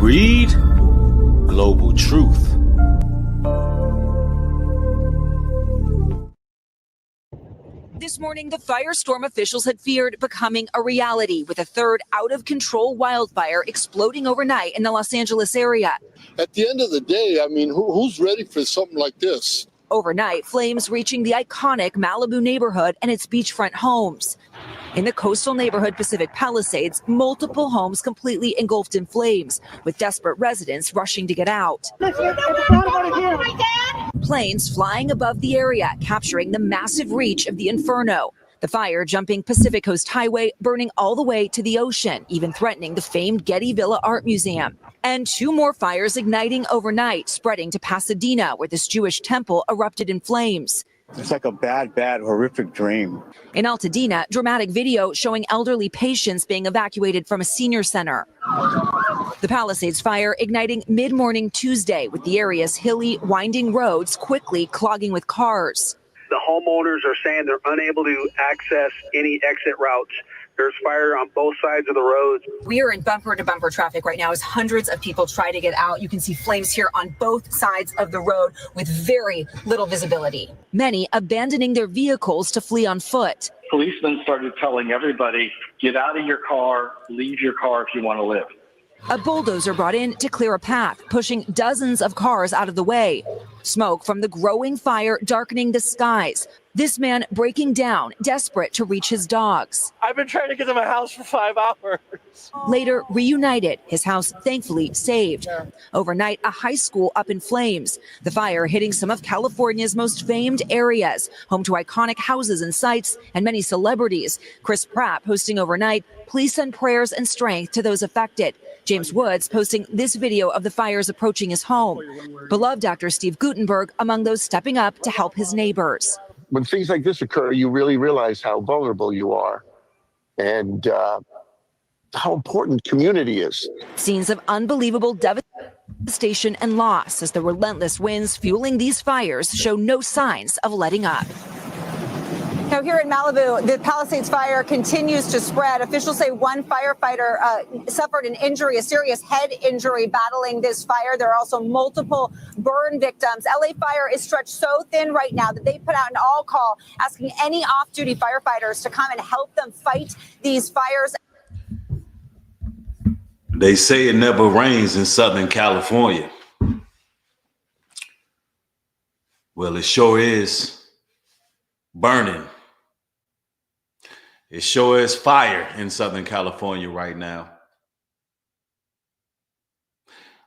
Read Global Truth. This morning, the firestorm officials had feared becoming a reality, with a third out-of-control wildfire exploding overnight in the Los Angeles area. At the end of the day, I mean, who's ready for something like this? Overnight, flames reaching the iconic Malibu neighborhood and its beachfront homes. In the coastal neighborhood Pacific Palisades, multiple homes completely engulfed in flames, with desperate residents rushing to get out. Planes flying above the area, capturing the massive reach of the inferno. The fire jumping Pacific Coast Highway, burning all the way to the ocean, even threatening the famed Getty Villa Art Museum. And two more fires igniting overnight, spreading to Pasadena, where this Jewish temple erupted in flames. It's like a bad, horrific dream. In Altadena, dramatic video showing elderly patients being evacuated from a senior center. The Palisades fire igniting mid-morning Tuesday, with the area's hilly, winding roads quickly clogging with cars. The homeowners are saying they're unable to access any exit routes. There's fire on both sides of the roads. We are in bumper-to-bumper traffic right now as hundreds of people try to get out. You can see flames here on both sides of the road with very little visibility. Many abandoning their vehicles to flee on foot. Policemen started telling everybody, get out of your car, leave your car if you want to live. A bulldozer brought in to clear a path, pushing dozens of cars out of the way. Smoke from the growing fire darkening the skies. This man breaking down, desperate to reach his dogs. I've been trying to get to my house for 5 hours. Later reunited, his house thankfully saved. Overnight, a high school up in flames. The fire hitting some of California's most famed areas, home to iconic houses and sites and many celebrities. Chris Pratt posting overnight, please send prayers and strength to those affected. James Woods posting this video of the fires approaching his home. Beloved actor Steve Guttenberg among those stepping up to help his neighbors. When things like this occur, you really realize how vulnerable you are and how important community is. Scenes of unbelievable devastation and loss as the relentless winds fueling these fires show no signs of letting up. Now, here in Malibu, the Palisades fire continues to spread. Officials say one firefighter suffered an injury, a serious head injury, battling this fire. There are also multiple burn victims. LA Fire is stretched so thin right now that they put out an all call asking any off-duty firefighters to come and help them fight these fires. They say it never rains in Southern California. Well, it sure is burning. It sure is fire in Southern California right now.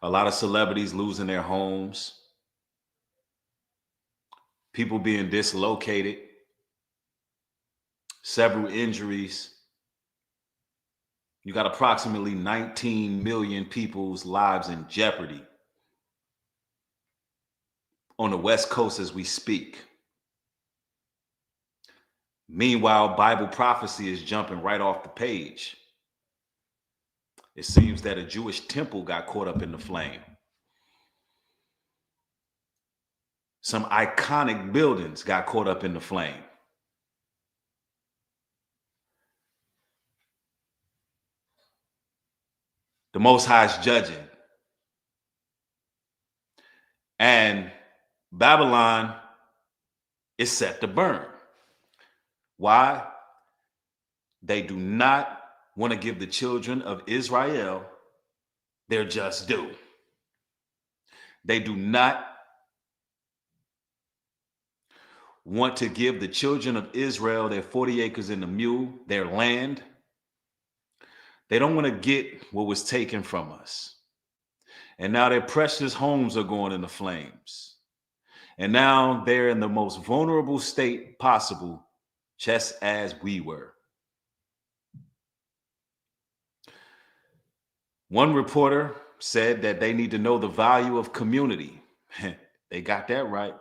A lot of celebrities losing their homes. People being dislocated. Several injuries. You got approximately 19 million people's lives in jeopardy on the West Coast as we speak. Meanwhile, Bible prophecy is jumping right off the page. It seems that a Jewish temple got caught up in the flame. Some iconic buildings got caught up in the flame. The Most High is judging. And Babylon is set to burn. Why? They do not want to give the children of Israel their just due. They do not want to give the children of Israel their 40 acres and a mule, their land. They don't want to get what was taken from us. And now their precious homes are going into flames. And now they're in the most vulnerable state possible, just as we were. One reporter said that they need to know the value of community. They got that right.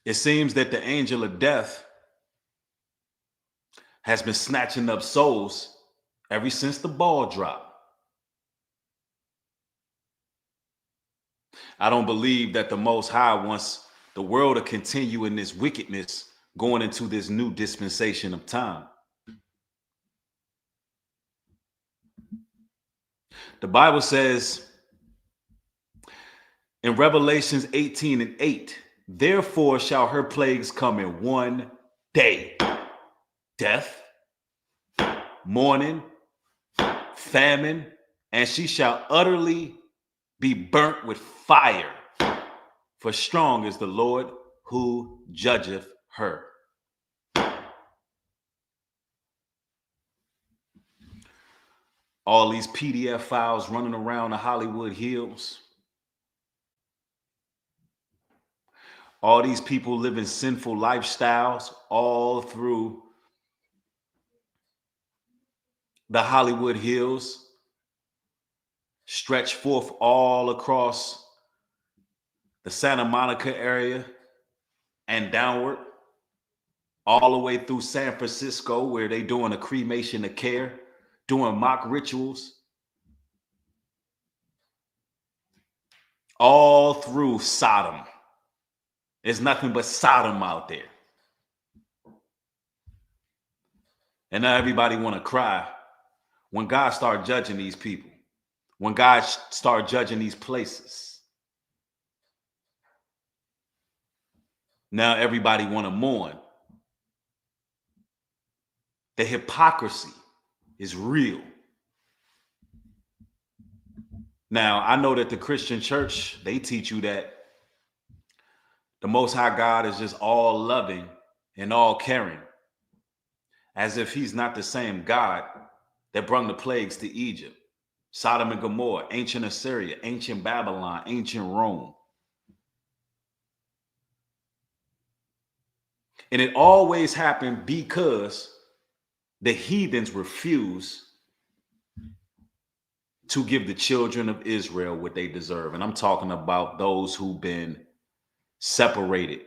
It seems that the angel of death has been snatching up souls ever since the ball dropped. I don't believe that the Most High wants the world to continue in this wickedness going into this new dispensation of time. The Bible says in Revelations 18:8, therefore shall her plagues come in one day: death, mourning, famine, and she shall utterly be burnt with fire. For strong is the Lord who judgeth her. All these PDF files running around the Hollywood Hills. All these people living sinful lifestyles all through the Hollywood Hills, stretch forth all across the Santa Monica area and downward, all the way through San Francisco, where they doing a cremation of care, doing mock rituals, all through Sodom. There's nothing but Sodom out there. And now everybody want to cry when God start judging these people, when God start judging these places. Now everybody want to mourn. The hypocrisy is real. Now, I know that the Christian church, they teach you that the Most High God is just all loving and all caring, as if he's not the same God that brought the plagues to Egypt, Sodom and Gomorrah, ancient Assyria, ancient Babylon, ancient Rome. And it always happened because the heathens refuse to give the children of Israel what they deserve. And I'm talking about those who've been separated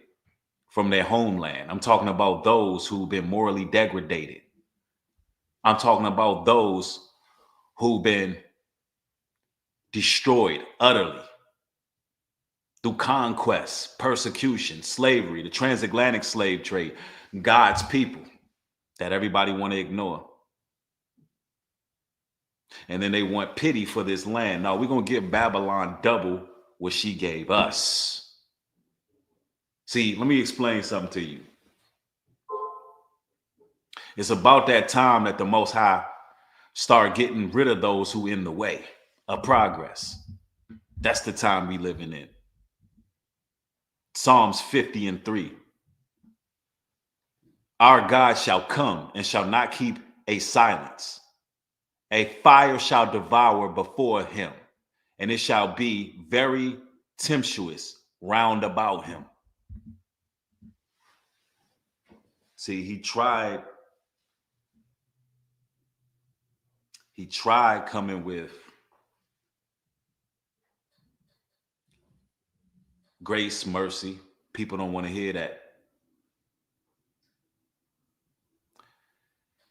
from their homeland. I'm talking about those who've been morally degraded. I'm talking about those who've been destroyed utterly through conquest, persecution, slavery, the transatlantic slave trade, God's people that everybody want to ignore. And then they want pity for this land. No, we're going to give Babylon double what she gave us. See, let me explain something to you. It's about that time that the Most High start getting rid of those who in the way of progress. That's the time we living in. Psalms 50:3. Our God shall come and shall not keep a silence. A fire shall devour before him, and it shall be very tempestuous round about him. See, he tried coming with grace, mercy. People don't want to hear that.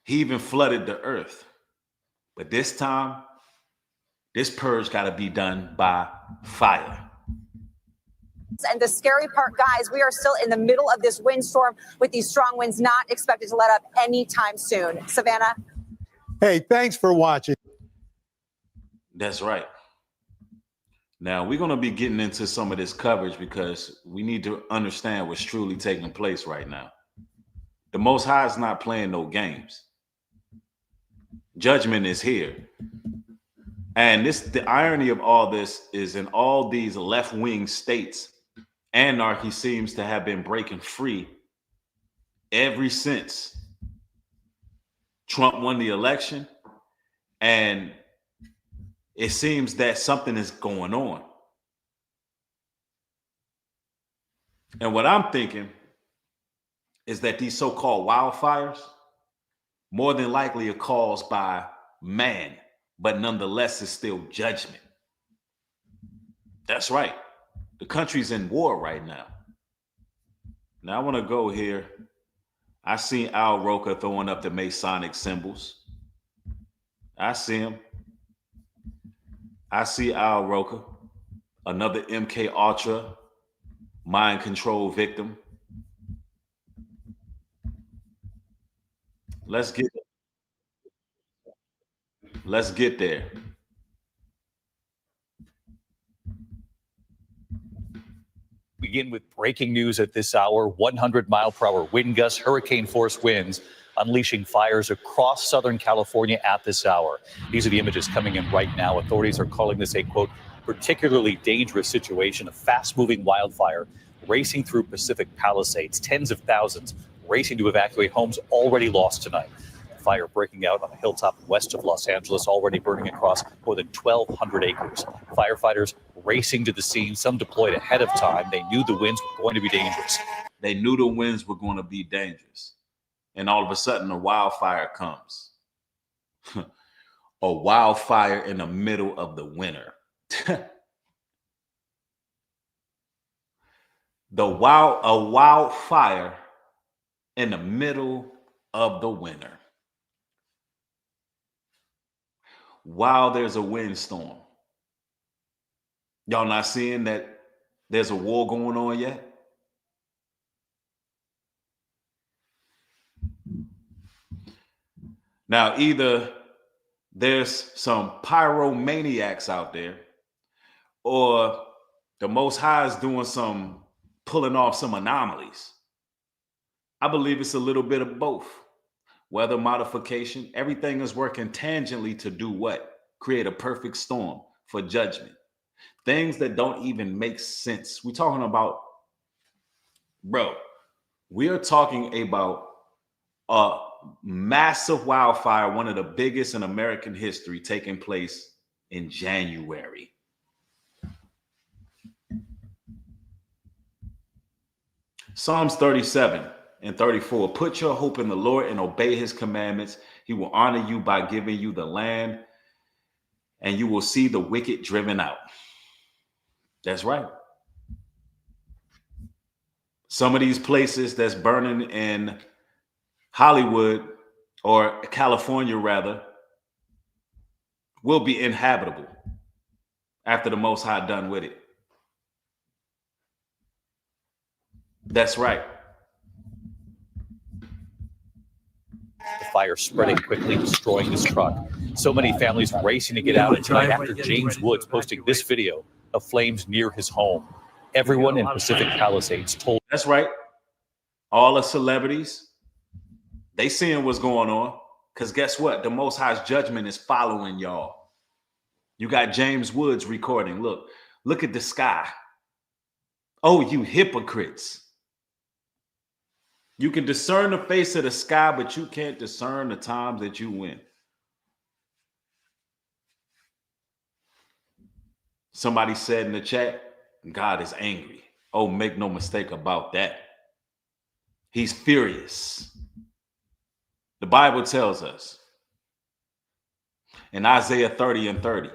He even flooded the earth. But this time, this purge got to be done by fire. And the scary part, guys, we are still in the middle of this windstorm with these strong winds not expected to let up anytime soon. Savannah? Hey, thanks for watching. That's right. Now, we're going to be getting into some of this coverage because we need to understand what's truly taking place right now. The Most High is not playing no games. Judgment is here. And the irony of all this is in all these left-wing states, anarchy seems to have been breaking free ever since Trump won the election. And it seems that something is going on. And what I'm thinking is that these so-called wildfires more than likely are caused by man, but nonetheless is still judgment. That's right. The country's in war right now. Now I want to go here. I seen Al Roker throwing up the Masonic symbols. I see him. I see Al Roker, another MK Ultra mind control victim. Let's get there. begin with breaking news at this hour. 100-mile-per-hour wind gusts, hurricane-force winds unleashing fires across Southern California at this hour. These are the images coming in right now. Authorities are calling this a, quote, particularly dangerous situation, a fast-moving wildfire racing through Pacific Palisades. Tens of thousands racing to evacuate homes already lost tonight. Fire breaking out on a hilltop west of Los Angeles, already burning across more than 1,200 acres. Firefighters racing to the scene, some deployed ahead of time. They knew the winds were going to be dangerous. They knew the winds were going to be dangerous. And all of a sudden, a wildfire comes. A wildfire in the middle of the winter. A wildfire in the middle of the winter. While there's a windstorm. Y'all not seeing that there's a war going on yet? Now, either there's some pyromaniacs out there, or the Most High is doing pulling off some anomalies. I believe it's a little bit of both. Weather modification, everything is working tangentially to do what? Create a perfect storm for judgment. Things that don't even make sense. We're talking about, we are talking about a massive wildfire, one of the biggest in American history, taking place in January. Psalms 37 and 34. Put your hope in the Lord and obey his commandments. He will honor you by giving you the land, and you will see the wicked driven out. That's right. Some of these places that's burning in Hollywood, or California rather, will be inhabitable after the Most High done with it. That's right. The fire spreading quickly, destroying this truck. So many families racing to get out tonight after James Woods posting this video of flames near his home. Everyone in Pacific Palisades told. That's right. All the celebrities, they seeing what's going on. Because guess what? The Most High's judgment is following y'all. You got James Woods recording. Look at the sky. Oh, you hypocrites. You can discern the face of the sky, but you can't discern the times that you win. Somebody said in the chat, God is angry. Oh, make no mistake about that. He's furious. The Bible tells us in Isaiah 30 and 30,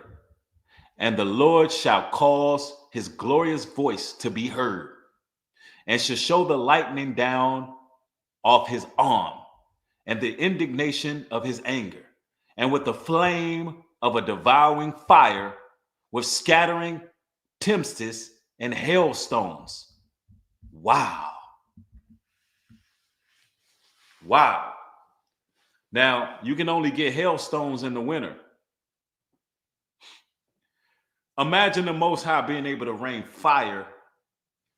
and the Lord shall cause his glorious voice to be heard, and shall show the lightning down off his arm, and the indignation of his anger, and with the flame of a devouring fire, with scattering tempests and hailstones. Wow. Wow. Now, you can only get hailstones in the winter. Imagine the Most High being able to rain fire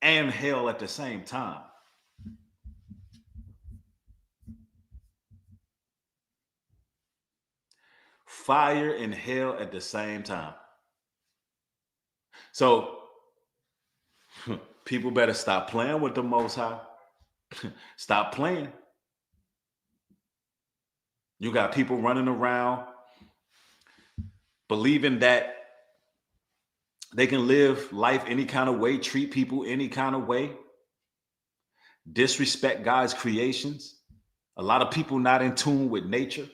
and hail at the same time. Fire and hail at the same time. So people better stop playing with the Most High. Stop playing. You got people running around believing that they can live life any kind of way, treat people any kind of way, disrespect God's creations. A lot of people not in tune with nature.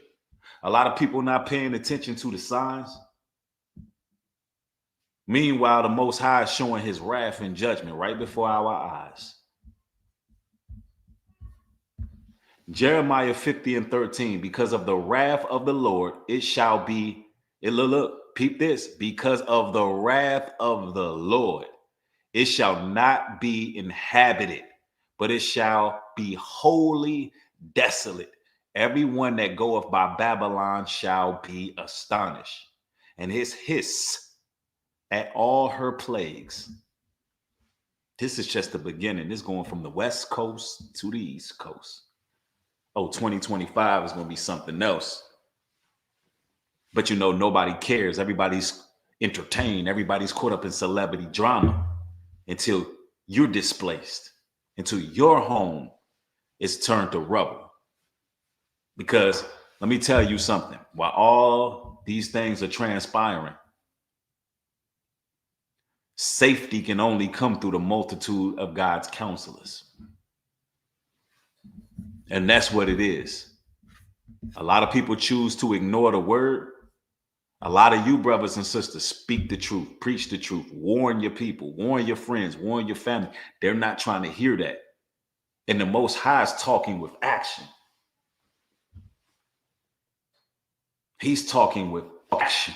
A lot of people not paying attention to the signs. Meanwhile, the Most High is showing his wrath and judgment right before our eyes. Jeremiah 50 and 13, because of the wrath of the Lord, it shall be, look, peep this, because of the wrath of the Lord, it shall not be inhabited, but it shall be wholly desolate. Everyone that goeth by Babylon shall be astonished, and his hiss at all her plagues. This is just the beginning. This is going from the West Coast to the East Coast. Oh, 2025 is going to be something else. But nobody cares. Everybody's entertained. Everybody's caught up in celebrity drama until you're displaced, until your home is turned to rubble. Because let me tell you something. While all these things are transpiring, safety can only come through the multitude of God's counselors. And that's what it is. A lot of people choose to ignore the word. A lot of you brothers and sisters speak the truth, preach the truth, warn your people, warn your friends, warn your family. They're not trying to hear that. And the Most High is talking with action. He's talking with action.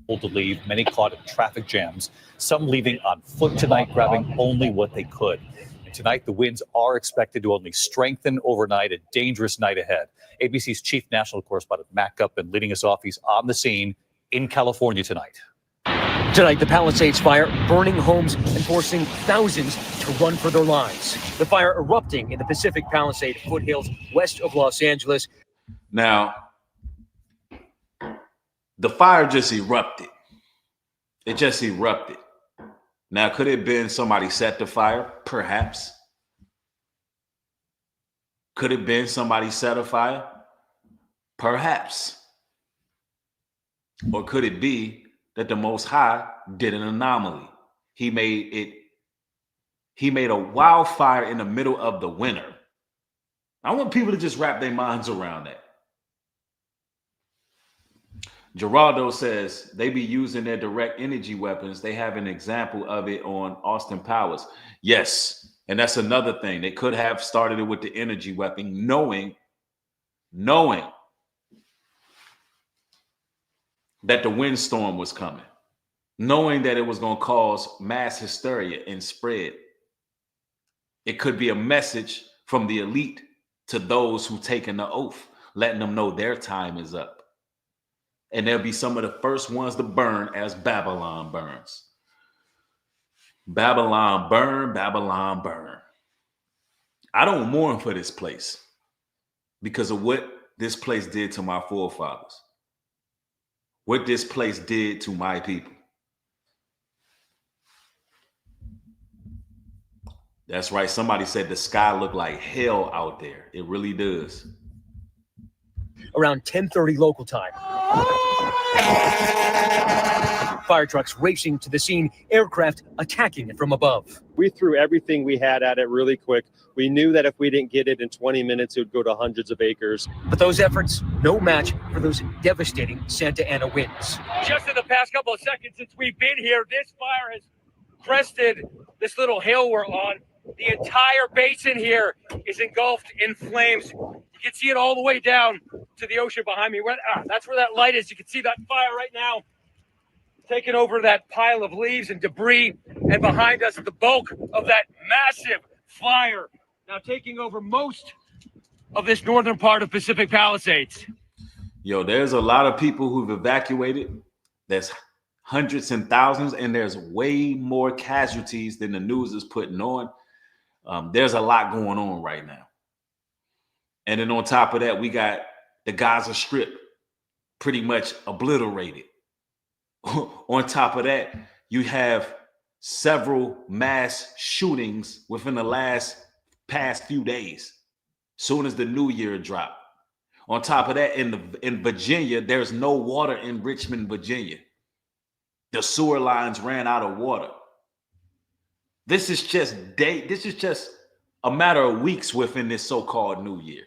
To leave, many caught in traffic jams, some leaving on foot tonight, grabbing only what they could. And tonight, the winds are expected to only strengthen overnight. A dangerous night ahead. ABC's chief national correspondent Matt Gutman leading us off. He's on the scene in California tonight. Tonight, the Palisades fire burning homes and forcing thousands to run for their lives. The fire erupting in the Pacific Palisade foothills west of Los Angeles. Now, the fire just erupted. It just erupted. Now, could it have been somebody set the fire? Perhaps. Could it have been somebody set a fire? Perhaps. Or could it be that the Most High did an anomaly? He made a wildfire in the middle of the winter. I want people to just wrap their minds around that. Geraldo says they be using their direct energy weapons. They have an example of it on Austin Powers. Yes, and that's another thing. They could have started it with the energy weapon, knowing that the windstorm was coming, knowing that it was going to cause mass hysteria and spread. It could be a message from the elite to those who taken the oath, letting them know their time is up. And they'll be some of the first ones to burn as Babylon burns. Babylon burn, Babylon burn. I don't mourn for this place because of what this place did to my forefathers. What this place did to my people. That's right. Somebody said the sky looked like hell out there. It really does. Around 10:30 local time. Fire trucks racing to the scene, aircraft attacking it from above. We threw everything we had at it really quick. We knew that if we didn't get it in 20 minutes, it would go to hundreds of acres. But those efforts, no match for those devastating Santa Ana winds. Just in the past couple of seconds since we've been here, this fire has crested this little hill we're on. The entire basin here is engulfed in flames. You can see it all the way down to the ocean behind me. That's where that light is. You can see that fire right now taking over that pile of leaves and debris. And behind us, the bulk of that massive fire now taking over most of this northern part of Pacific Palisades. Yo, there's a lot of people who've evacuated. There's hundreds and thousands, and there's way more casualties than the news is putting on. There's a lot going on right now. And then on top of that, we got the Gaza Strip pretty much obliterated. On top of that, you have several mass shootings within the past few days, soon as the new year dropped. On top of that, in Virginia, there's no water in Richmond, Virginia. The sewer lines ran out of water. This is just a matter of weeks within this so-called new year.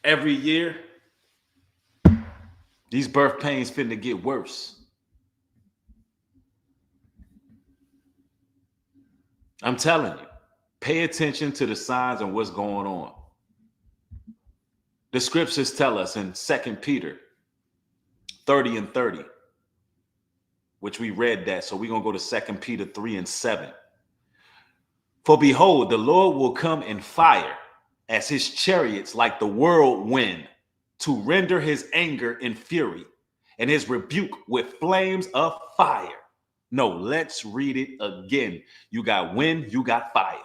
Every year, these birth pains finna get worse. I'm telling you, pay attention to the signs and what's going on. The scriptures tell us in 2 Peter 30 and 30, which we read that. So we're going to go to 2 Peter 3 and 7. For behold, the Lord will come in fire as his chariots like the whirlwind to render his anger in fury and his rebuke with flames of fire. No, let's read it again. You got wind, you got fire.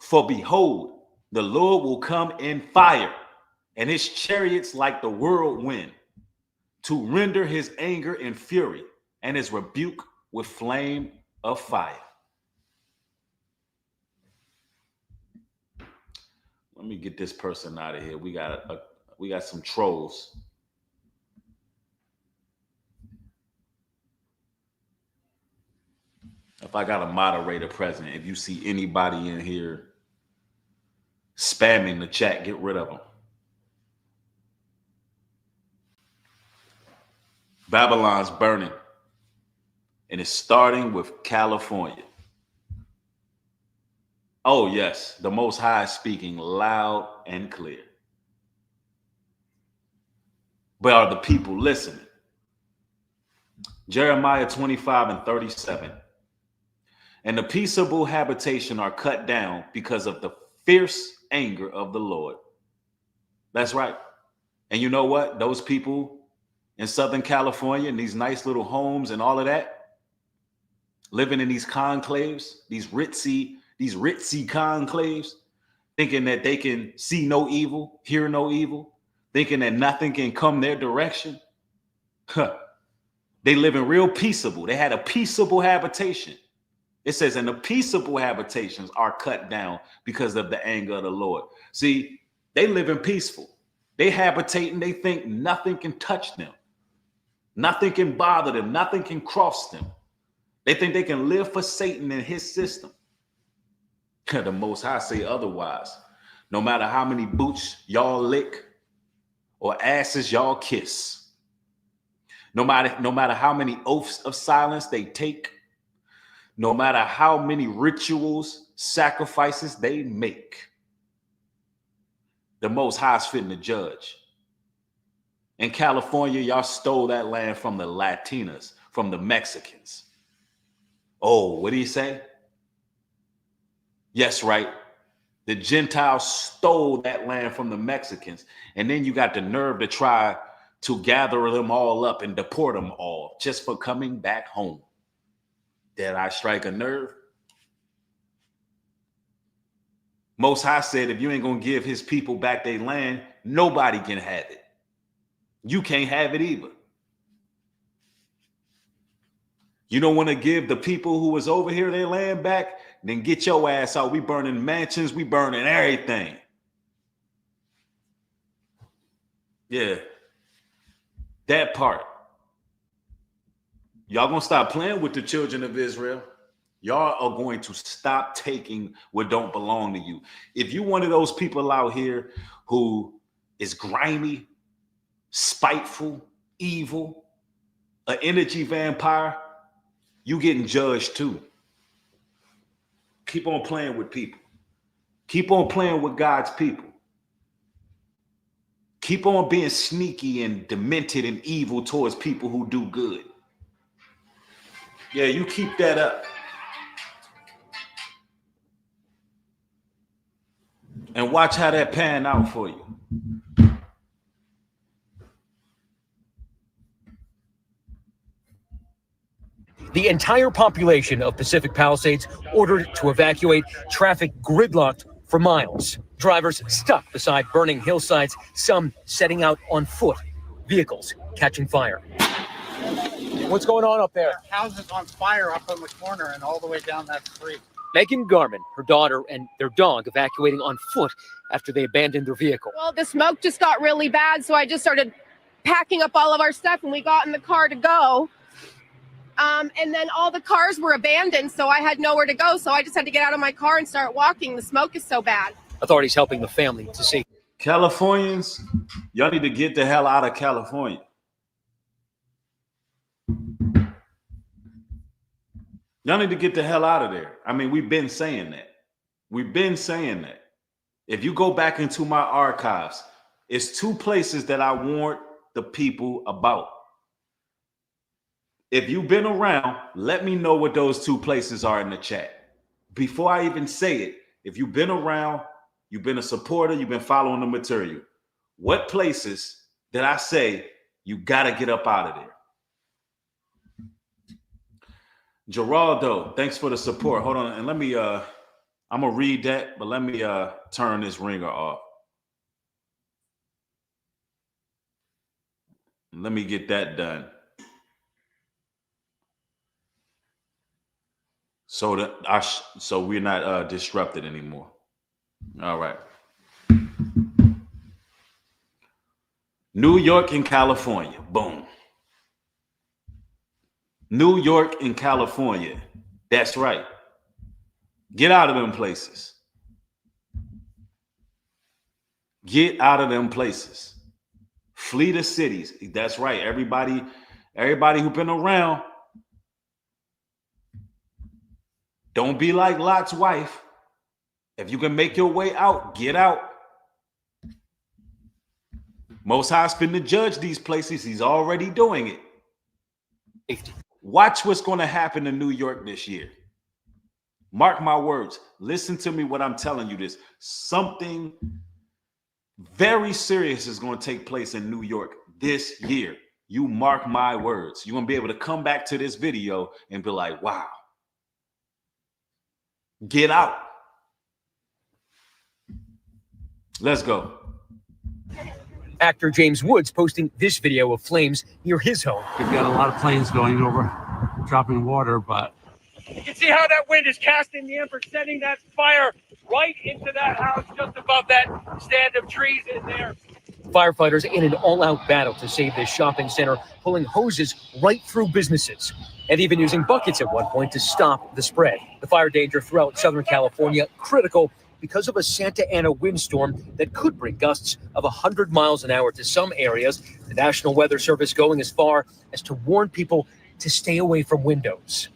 For behold, the Lord will come in fire, and his chariots like the whirlwind, to render his anger in fury and his rebuke with flame of fire. Let me get this person out of here. We got some trolls. If I got a moderator present, if you see anybody in here spamming the chat, get rid of them. Babylon's burning, and it's starting with California. Oh, yes, the Most High is speaking loud and clear. But are the people listening? Jeremiah 25:37. And the peaceable habitation are cut down because of the fierce anger of the Lord. That's right. And you know what? Those people in Southern California, in these nice little homes and all of that, living in these conclaves, these ritzy conclaves, thinking that they can see no evil, hear no evil, thinking that nothing can come their direction. They live in real peaceable. They had a peaceable habitation. It says, and the peaceable habitations are cut down because of the anger of the Lord. See, they live in peaceful. They habitate and they think nothing can touch them. Nothing can bother them. Nothing can cross them. They think they can live for Satan and his system. The Most High say otherwise. No matter how many boots y'all lick or asses y'all kiss, no matter how many oaths of silence they take, no matter how many rituals, sacrifices they make, the Most High is fitting to judge. In California, y'all stole that land from the Latinas, from the Mexicans. Oh, what did he say? Yes, right. The Gentiles stole that land from the Mexicans. And then you got the nerve to try to gather them all up and deport them all just for coming back home. Did I strike a nerve? Most High said, if you ain't going to give his people back their land, nobody can have it. You can't have it either. You don't want to give the people who was over here their land back, then get your ass out. We burning mansions. We burning everything. Yeah. That part. Y'all gonna stop playing with the children of Israel. Y'all are going to stop taking what don't belong to you. If you one of those people out here who is grimy, spiteful, evil, an energy vampire, you getting judged too. Keep on playing with people. Keep on playing with God's people. Keep on being sneaky and demented and evil towards people who do good. Yeah, you keep that up. And watch how that pan out for you. The entire population of Pacific Palisades ordered to evacuate, traffic gridlocked for miles. Drivers stuck beside burning hillsides, some setting out on foot, vehicles catching fire. What's going on up there? Houses on fire up in the corner and all the way down that street. Megan Garman, her daughter, and their dog evacuating on foot after they abandoned their vehicle. Well, the smoke just got really bad, so I just started packing up all of our stuff, and we got in the car to go. And then all the cars were abandoned, so I had nowhere to go. So I just had to get out of my car and start walking. The smoke is so bad. Authorities helping the family to see. Californians, y'all need to get the hell out of California. Y'all need to get the hell out of there. I mean, we've been saying that. We've been saying that. If you go back into my archives, it's two places that I warned the people about. If you've been around, let me know what those two places are in the chat. Before I even say it, if you've been around, you've been a supporter, you've been following the material, what places did I say you got to get up out of there? Geraldo, thanks for the support. Hold on. And let me, I'm going to read that, but let me turn this ringer off. Let me get that done. So that so we're not disrupted anymore. All right. New York and California. Boom. New York and California. That's right. Get out of them places. Get out of them places. Flee the cities. That's right. Everybody who's been around. Don't be like Lot's wife. If you can make your way out, get out. Most High's finna judge these places. He's already doing it. Watch what's going to happen in New York this year. Mark my words. Listen to me what I'm telling you this. Something very serious is going to take place in New York this year. You mark my words. You're going to be able to come back to this video and be like, wow. Get out. Let's go. Actor James Woods posting this video of flames near his home. We've got a lot of planes going over, dropping water, but You can see how that wind is casting the ember, sending that fire right into that house just above that stand of trees in there. Firefighters in an all-out battle to save this shopping center, pulling hoses right through businesses and even using buckets at one point to stop the spread. The fire danger throughout Southern California critical because of a Santa Ana windstorm that could bring gusts of 100 miles an hour to some areas. The National Weather Service going as far as to warn people to stay away from windows.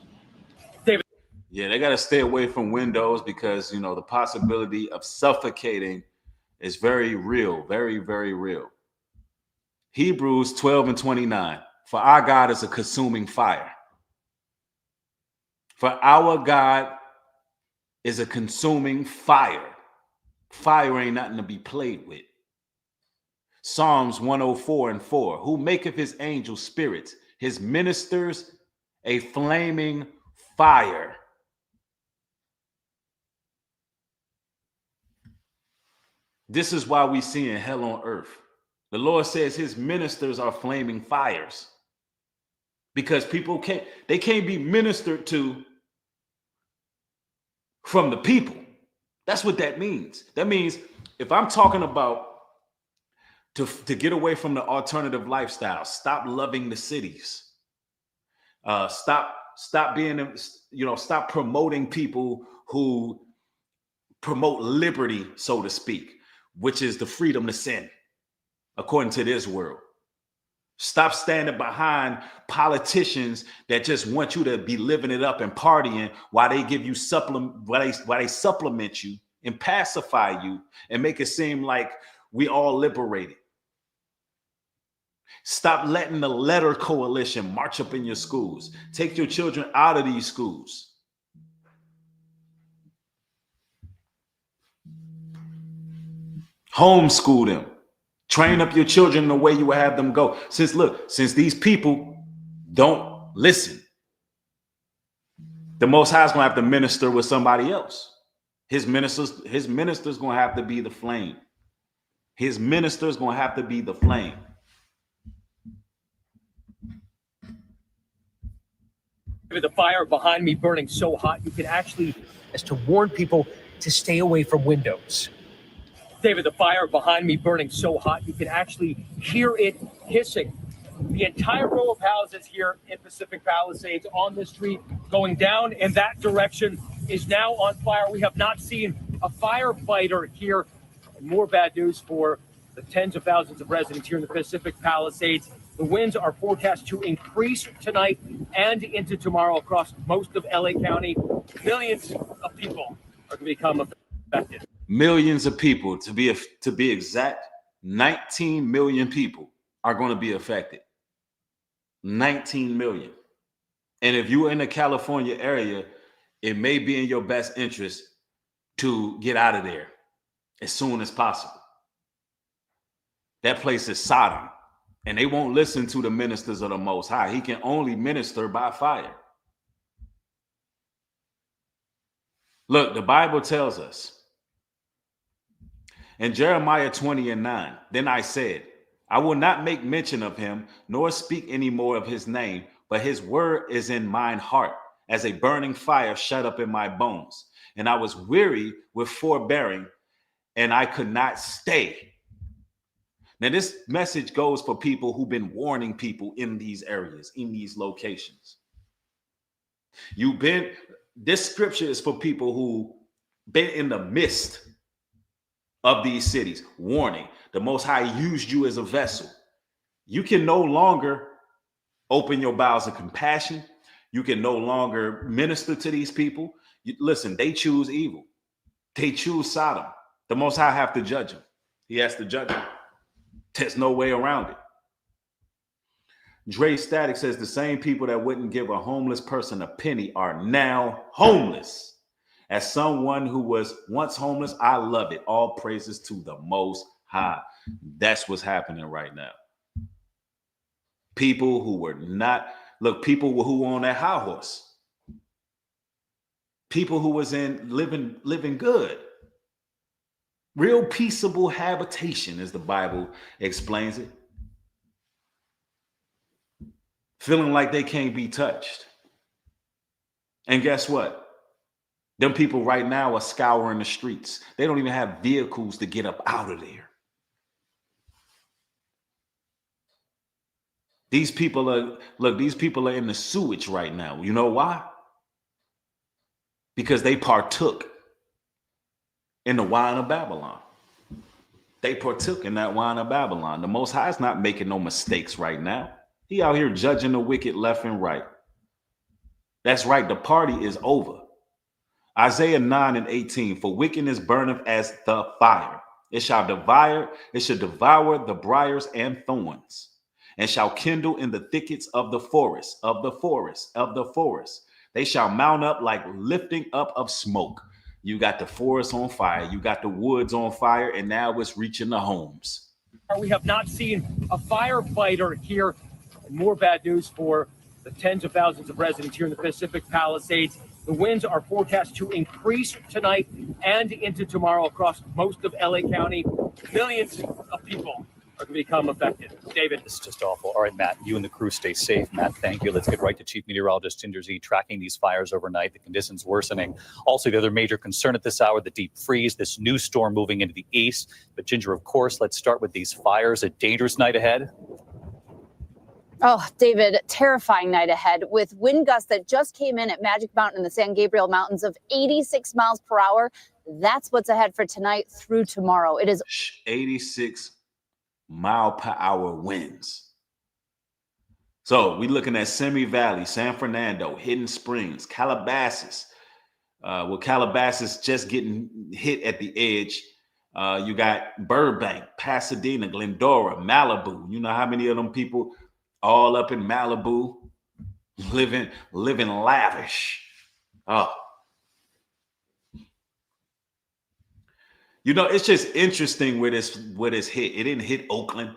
Yeah, they got to stay away from windows because, you know, the possibility of suffocating is very real, very, very real. Hebrews 12:29. For our God is a consuming fire. For our God is a consuming fire. Fire ain't nothing to be played with. Psalms 104:4. Who maketh his angels spirits, his ministers a flaming fire. This is why we see in hell on earth. The Lord says his ministers are flaming fires. Because people can't be ministered to from the people. That's what that means. That means if I'm talking about to get away from the alternative lifestyle, stop loving the cities. Stop being, stop promoting people who promote liberty, so to speak, which is the freedom to sin, according to this world. Stop standing behind politicians that just want you to be living it up and partying while they give you while they supplement you and pacify you and make it seem like we all liberated. Stop letting the letter coalition march up in your schools. Take your children out of these schools. Homeschool them. Train up your children in the way you would have them go. Since these people don't listen, the Most High is going to have to minister with somebody else. His minister's going to have to be the flame. His minister's going to have to be the flame. The fire behind me burning so hot you can actually, as to warn people to stay away from windows. David, the fire behind me burning so hot you can actually hear it hissing. The entire row of houses here in Pacific Palisades on the street going down in that direction is now on fire. We have not seen a firefighter here. And more bad news for the tens of thousands of residents here in the Pacific Palisades. The winds are forecast to increase tonight and into tomorrow across most of LA County. Millions of people are going to become affected. Millions of people, to be exact, 19 million people are going to be affected. 19 million. And if you're in the California area, it may be in your best interest to get out of there as soon as possible. That place is Sodom. And they won't listen to the ministers of the Most High. He can only minister by fire. Look, the Bible tells us in Jeremiah 20:9, then I said, I will not make mention of him, nor speak any more of his name, but his word is in mine heart, as a burning fire shut up in my bones. And I was weary with forbearing, and I could not stay. Now, this message goes for people who've been warning people in these areas, in these locations. This scripture is for people who been in the midst of these cities, warning. The Most High used you as a vessel. You can no longer open your bowels of compassion. You can no longer minister to these people. Listen, they choose evil. They choose Sodom. The Most High have to judge them. He has to judge them. There's no way around it. Dre Static says the same people that wouldn't give a homeless person a penny are now homeless. As someone who was once homeless, I love it. All praises to the Most High. That's what's happening right now. People who were not, look, people who were on that high horse. People who was in living good. Real peaceable habitation, as the Bible explains it. Feeling like they can't be touched. And guess what? Them people right now are scouring the streets. They don't even have vehicles to get up out of there. These people are in the sewage right now. You know why? Because they partook in the wine of Babylon. They partook in that wine of Babylon. The Most High is not making no mistakes right now. He out here judging the wicked left and right. That's right. The party is over. Isaiah 9:18, for wickedness burneth as the fire. It shall devour the briars and thorns, and shall kindle in the thickets of the forest, They shall mount up like lifting up of smoke. You got the forest on fire, you got the woods on fire, and now it's reaching the homes. We have not seen a firefighter here. And more bad news for the tens of thousands of residents here in the Pacific Palisades. The winds are forecast to increase tonight and into tomorrow across most of LA County. Millions of people are going to become affected. David. This is just awful. All right, Matt, you and the crew stay safe. Matt, thank you. Let's get right to Chief Meteorologist Ginger Zee tracking these fires overnight, the conditions worsening. Also, the other major concern at this hour, the deep freeze, this new storm moving into the east. But Ginger, of course, let's start with these fires. A dangerous night ahead. Oh, David, terrifying night ahead with wind gusts that just came in at Magic Mountain in the San Gabriel Mountains of 86 miles per hour. That's what's ahead for tonight through tomorrow. It is 86 mile per hour winds. So we're looking at Simi Valley, San Fernando, Hidden Springs, Calabasas. Calabasas just getting hit at the edge. You got Burbank, Pasadena, Glendora, Malibu. You know how many of them people all up in Malibu, living lavish. Oh, you know, it's just interesting where this hit. It didn't hit Oakland.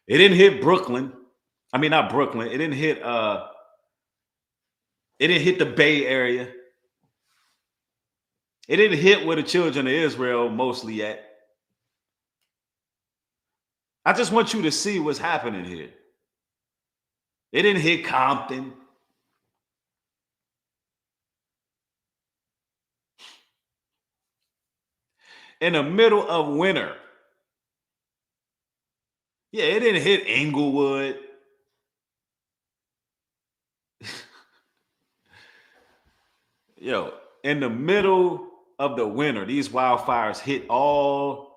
It didn't hit Brooklyn. I mean, not Brooklyn. It didn't hit the Bay Area. It didn't hit where the children of Israel mostly at. I just want you to see what's happening here. It didn't hit Compton. In the middle of winter. Yeah, it didn't hit Inglewood. Yo, in the middle of the winter, these wildfires hit all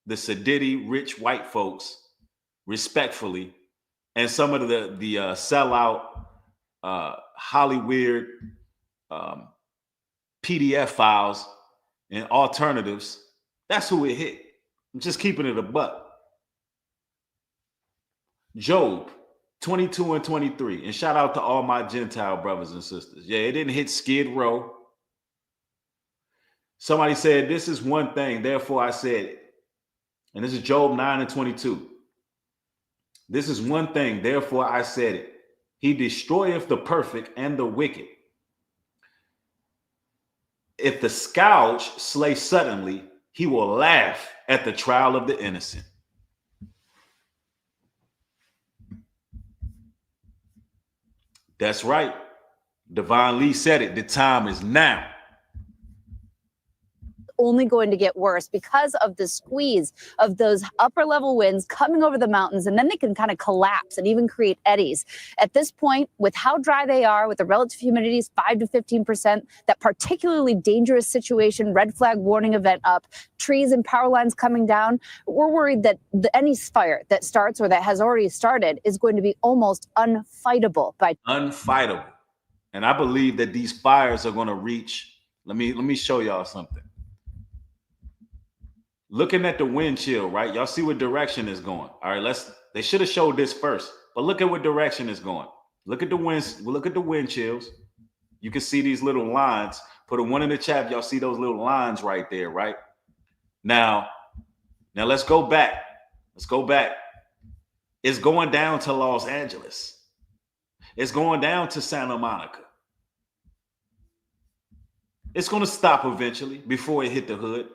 the sedity rich white folks respectfully, and some of the sellout Hollywood PDF files and alternatives. That's who it hit. I'm just keeping it a buck. Job 22 and 23, and shout out to all my Gentile brothers and sisters. Yeah, it didn't hit Skid Row. Somebody said, this is one thing, therefore I said, And this is Job 9:22. This is one thing, therefore I said it. He destroyeth the perfect and the wicked. If the scourge slay suddenly, he will laugh at the trial of the innocent. That's right. Devon Lee said it. The time is now. Only going to get worse because of the squeeze of those upper level winds coming over the mountains, and then they can kind of collapse and even create eddies. At this point, with how dry they are, with the relative humidities 5 to 15%, that particularly dangerous situation, red flag warning event up, trees and power lines coming down, we're worried that any fire that starts or that has already started is going to be almost unfightable. Unfightable. And I believe that these fires are going to reach. Let me show y'all something. Looking at the wind chill, right? Y'all see what direction is going. All right, they should have showed this first, but look at what direction is going. Look at the winds. Look at the wind chills. You can see these little lines. Put a 1 in the chat. Y'all see those little lines right there, right? Now let's go back. Let's go back. It's going down to Los Angeles. It's going down to Santa Monica. It's going to stop eventually before it hit the hood.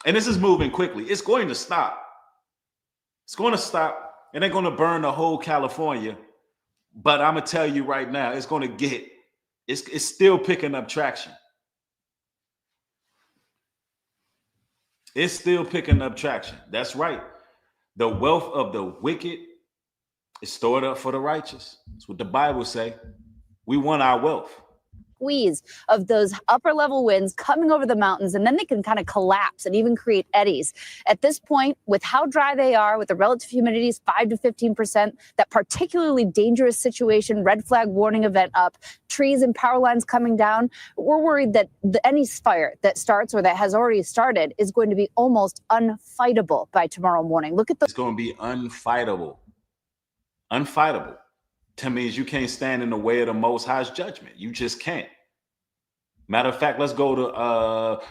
And this is moving quickly. It's going to stop. It's going to stop. And they're going to burn the whole California. But I'm going to tell you right now, it's going to it's still picking up traction. It's still picking up traction. That's right. The wealth of the wicked is stored up for the righteous. That's what the Bible say. We want our wealth. Squeeze of those upper level winds coming over the mountains, and then they can kind of collapse and even create eddies. At this point, with how dry they are, with the relative humidities 5 to 15%, that particularly dangerous situation, red flag warning event up, trees and power lines coming down, we're worried that any fire that starts or that has already started is going to be almost unfightable by tomorrow morning. Look at It's going to be unfightable. Unfightable. That means you can't stand in the way of the Most High's judgment. You just can't. Matter of fact, let's go to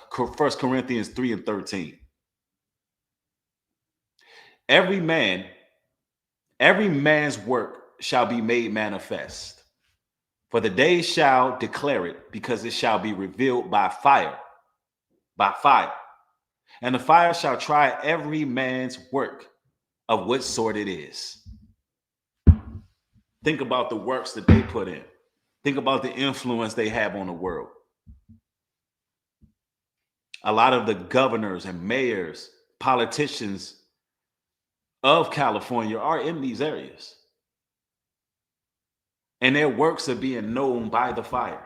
1 Corinthians 3:13. Every man's work shall be made manifest, for the day shall declare it, because it shall be revealed by fire. And the fire shall try every man's work of what sort it is. Think about the works that they put in. Think about the influence they have on the world. A lot of the governors and mayors, politicians of California are in these areas. And their works are being known by the fire.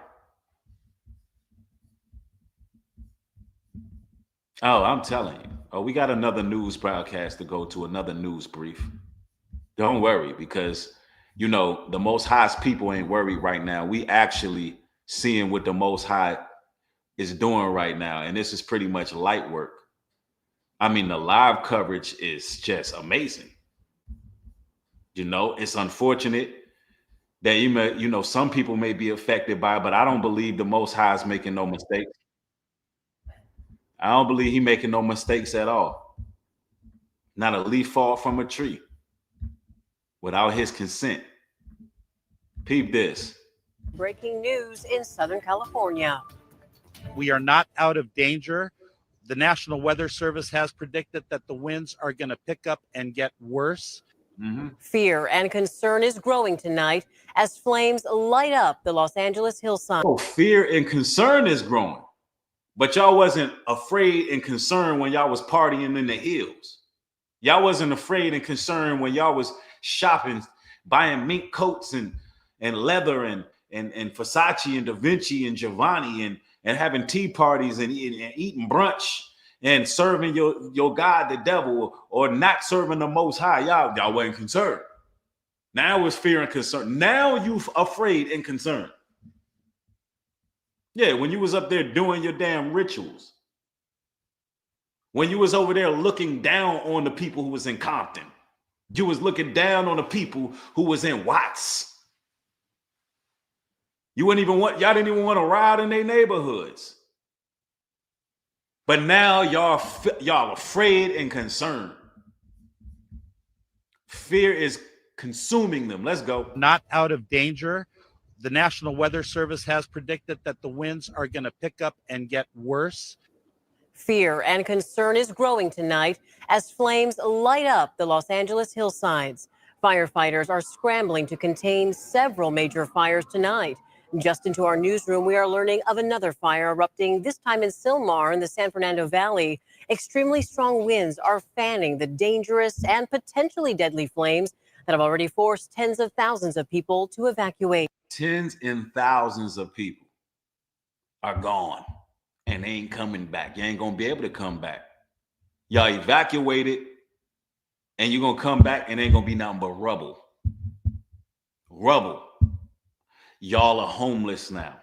Oh, I'm telling you. Oh, we got another news broadcast to go to, another news brief. Don't worry, because you know, the Most High's people ain't worried right now. We actually seeing what the Most High is doing right now. And this is pretty much light work. I mean, the live coverage is just amazing. You know, it's unfortunate that some people may be affected by it, but I don't believe the Most High is making no mistakes. I don't believe he's making no mistakes at all. Not a leaf fall from a tree without his consent. Peep this. Breaking news in Southern California. We are not out of danger. The National Weather Service has predicted that the winds are going to pick up and get worse. Mm-hmm. Fear and concern is growing tonight as flames light up the Los Angeles hillside. Oh, fear and concern is growing. But y'all wasn't afraid and concerned when y'all was partying in the hills. Y'all wasn't afraid and concerned when y'all was shopping, buying mink coats and leather and Versace and Da Vinci and Giovanni and having tea parties and eating brunch and serving your God, the devil, or not serving the Most High. Y'all wasn't concerned. Now it's fear and concern. Now you afraid and concerned. Yeah, when you was up there doing your damn rituals. When you was over there looking down on the people who was in Compton. You was looking down on the people who was in Watts. Y'all didn't even want to ride in their neighborhoods. But now y'all afraid and concerned. Fear is consuming them. Let's go. Not out of danger. The National Weather Service has predicted that the winds are going to pick up and get worse. Fear and concern is growing tonight as flames light up the Los Angeles hillsides. Firefighters are scrambling to contain several major fires tonight. Just into our newsroom, we are learning of another fire erupting, this time in Sylmar in the San Fernando Valley. Extremely strong winds are fanning the dangerous and potentially deadly flames that have already forced tens of thousands of people to evacuate. Tens and thousands of people are gone and they ain't coming back. You ain't gonna be able to come back. Y'all evacuated and you're gonna come back and ain't gonna be nothing but rubble. Rubble. Y'all are homeless now.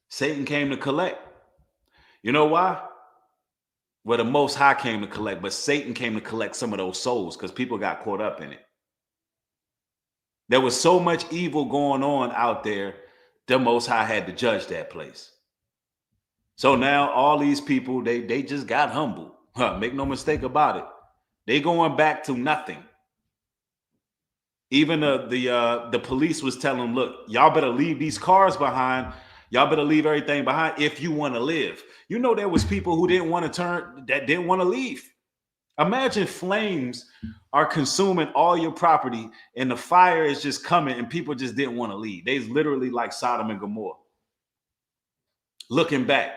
Satan came to collect. You know why? Well, the Most High came to collect, but Satan came to collect some of those souls because people got caught up in it. There was so much evil going on out there, the Most High had to judge that place. So now all these people, they just got humble. Make no mistake about it. They going back to nothing. Even the police was telling them, look, y'all better leave these cars behind. Y'all better leave everything behind if you want to live. You know, there was people who didn't want to leave. Imagine flames are consuming all your property and the fire is just coming and people just didn't want to leave. They literally like Sodom and Gomorrah. Looking back,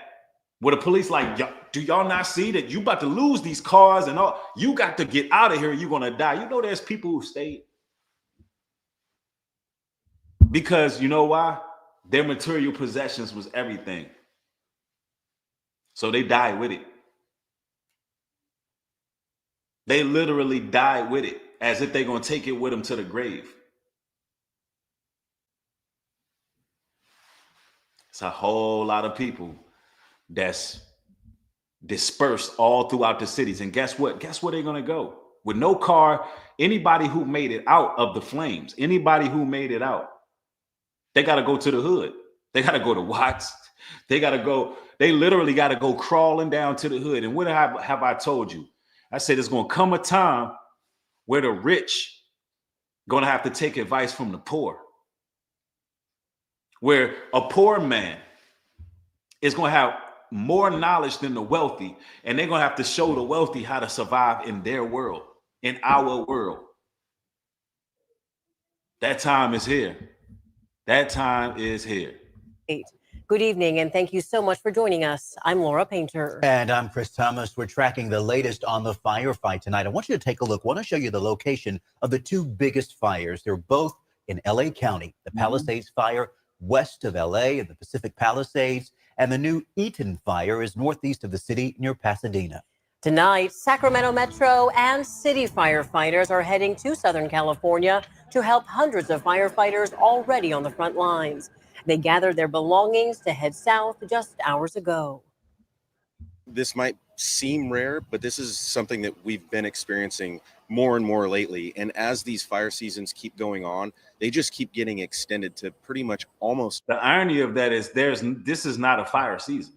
where the police like, do y'all not see that you about to lose these cars and all? You got to get out of here. You're going to die. You know, there's people who stayed. Because you know why? Their material possessions was everything. So they died with it. They literally died with it as if they're going to take it with them to the grave. It's a whole lot of people that's dispersed all throughout the cities. And guess what? Guess where they're going to go? With no car, anybody who made it out of the flames, anybody who made it out, they got to go to the hood. They got to go to Watts. They got to go. They literally got to go crawling down to the hood. And what have I told you? I said there's going to come a time where the rich going to have to take advice from the poor. Where a poor man is going to have more knowledge than the wealthy. And they're going to have to show the wealthy how to survive in their world, in our world. That time is here. That time is here. Good evening, and thank you so much for joining us. I'm Laura Painter. And I'm Chris Thomas. We're tracking the latest on the firefight tonight. I want you to take a look. I want to show you the location of the two biggest fires. They're both in LA County. The Palisades fire west of LA in the Pacific Palisades, and the new Eaton fire is northeast of the city near Pasadena. Tonight, Sacramento Metro and city firefighters are heading to Southern California to help hundreds of firefighters already on the front lines. They gathered their belongings to head south just hours ago. This might seem rare, but this is something that we've been experiencing more and more lately. And as these fire seasons keep going on, they just keep getting extended to pretty much almost. The irony of that is this is not a fire season.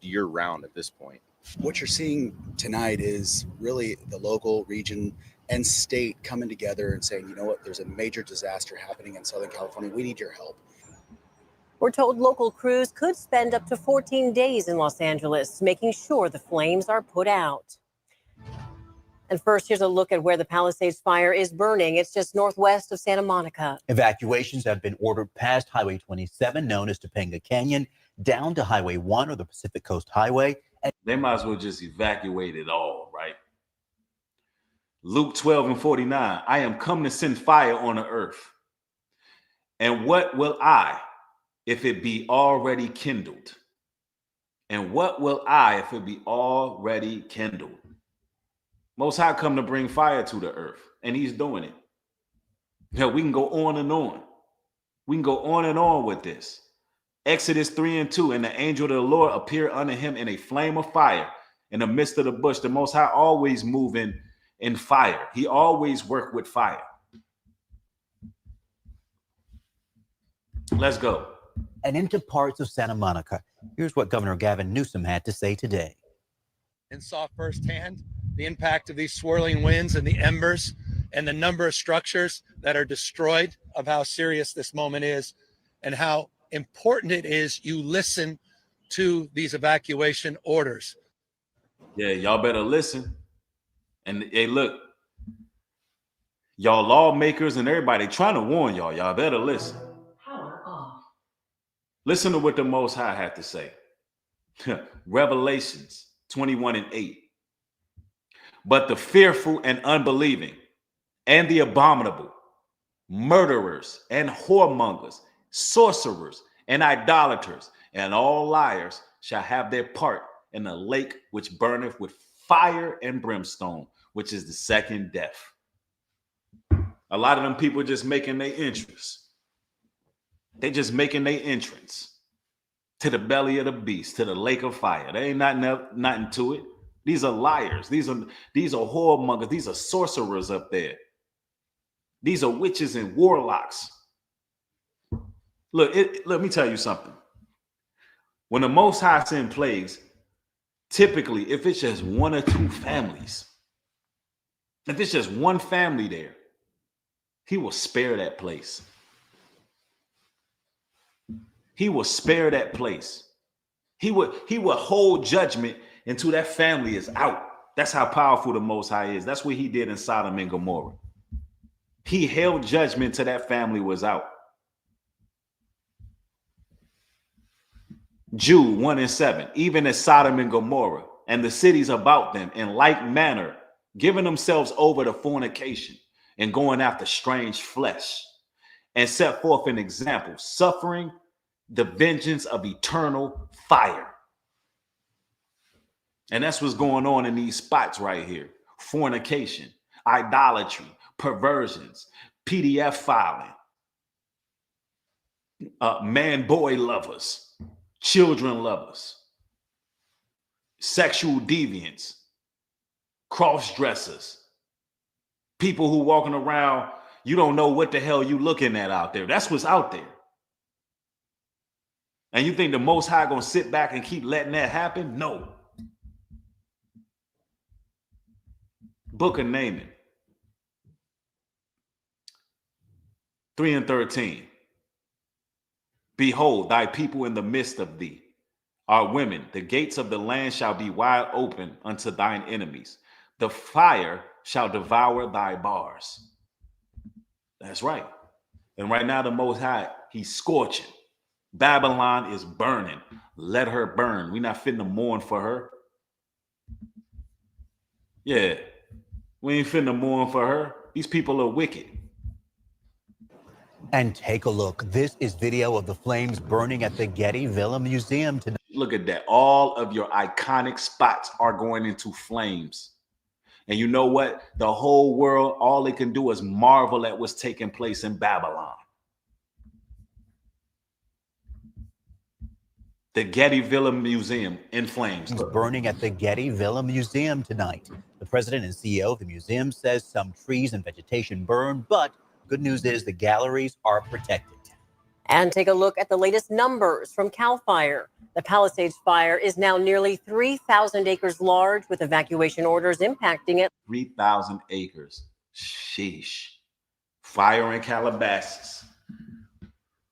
Year round at this point. What you're seeing tonight is really the local, region, and state coming together and saying, you know what, there's a major disaster happening in Southern California. We need your help. We're told local crews could spend up to 14 days in Los Angeles, making sure the flames are put out. And first, here's a look at where the Palisades fire is burning. It's just northwest of Santa Monica. Evacuations have been ordered past Highway 27, known as Topanga Canyon, down to Highway 1 or the Pacific Coast Highway. They might as well just evacuate it all, right? Luke 12:49, I am come to send fire on the earth. And what will I, if it be already kindled? And what will I, if it be already kindled? Most High come to bring fire to the earth, and he's doing it. Yeah, we can go on and on. We can go on and on with this. Exodus 3:2, and the angel of the Lord appeared unto him in a flame of fire in the midst of the bush. The Most High always moving in fire. He always worked with fire. Let's go. And into parts of Santa Monica. Here's what Governor Gavin Newsom had to say today. And saw firsthand the impact of these swirling winds and the embers and the number of structures that are destroyed, of how serious this moment is and how important it is you listen to these evacuation orders. Yeah, y'all better listen. And hey, look, y'all lawmakers and everybody trying to warn y'all. Y'all better listen. Listen to what the Most High had to say. Revelations 21:8. But the fearful and unbelieving, and the abominable, murderers and whoremongers, sorcerers and idolaters, and all liars shall have their part in the lake which burneth with fire and brimstone, which is the second death. A lot of them people just making their entrance. They just making their entrance to the belly of the beast, to the lake of fire. There ain't nothing to it. These are liars. These are whoremongers. These are sorcerers up there. These are witches and warlocks. Look, let me tell you something. When the Most High send plagues, typically, if it's just one or two families, if it's just one family there, he will spare that place. He will spare that place. He would hold judgment until that family is out. That's how powerful the Most High is. That's what he did in Sodom and Gomorrah. He held judgment till that family was out. Jude 1:7, even as Sodom and Gomorrah and the cities about them in like manner, giving themselves over to fornication and going after strange flesh, and set forth an example, suffering the vengeance of eternal fire. And that's what's going on in these spots right here. Fornication, idolatry, perversions, PDF filing, man-boy lovers, children lovers, sexual deviants, cross-dressers, people who walking around, you don't know what the hell you looking at out there. That's what's out there. And you think the Most High gonna sit back and keep letting that happen? No. Book of Naaman 3:13. Behold, thy people in the midst of thee are women. The gates of the land shall be wide open unto thine enemies. The fire shall devour thy bars. That's right. And right now, the Most High, he's scorching. Babylon is burning. Let her burn. We're not finna mourn for her. Yeah, we ain't finna mourn for her. These people are wicked. And take a look. This is video of the flames burning at the Getty Villa Museum tonight. Look at that. All of your iconic spots are going into flames. And you know what? The whole world, all they can do is marvel at what's taking place in Babylon. The Getty Villa Museum in flames. Burning at the Getty Villa Museum tonight. The president and CEO of the museum says some trees and vegetation burned, but good news is the galleries are protected. And take a look at the latest numbers from CAL FIRE. The Palisades fire is now nearly 3,000 acres large, with evacuation orders impacting it. 3,000 acres. Sheesh. Fire in Calabasas.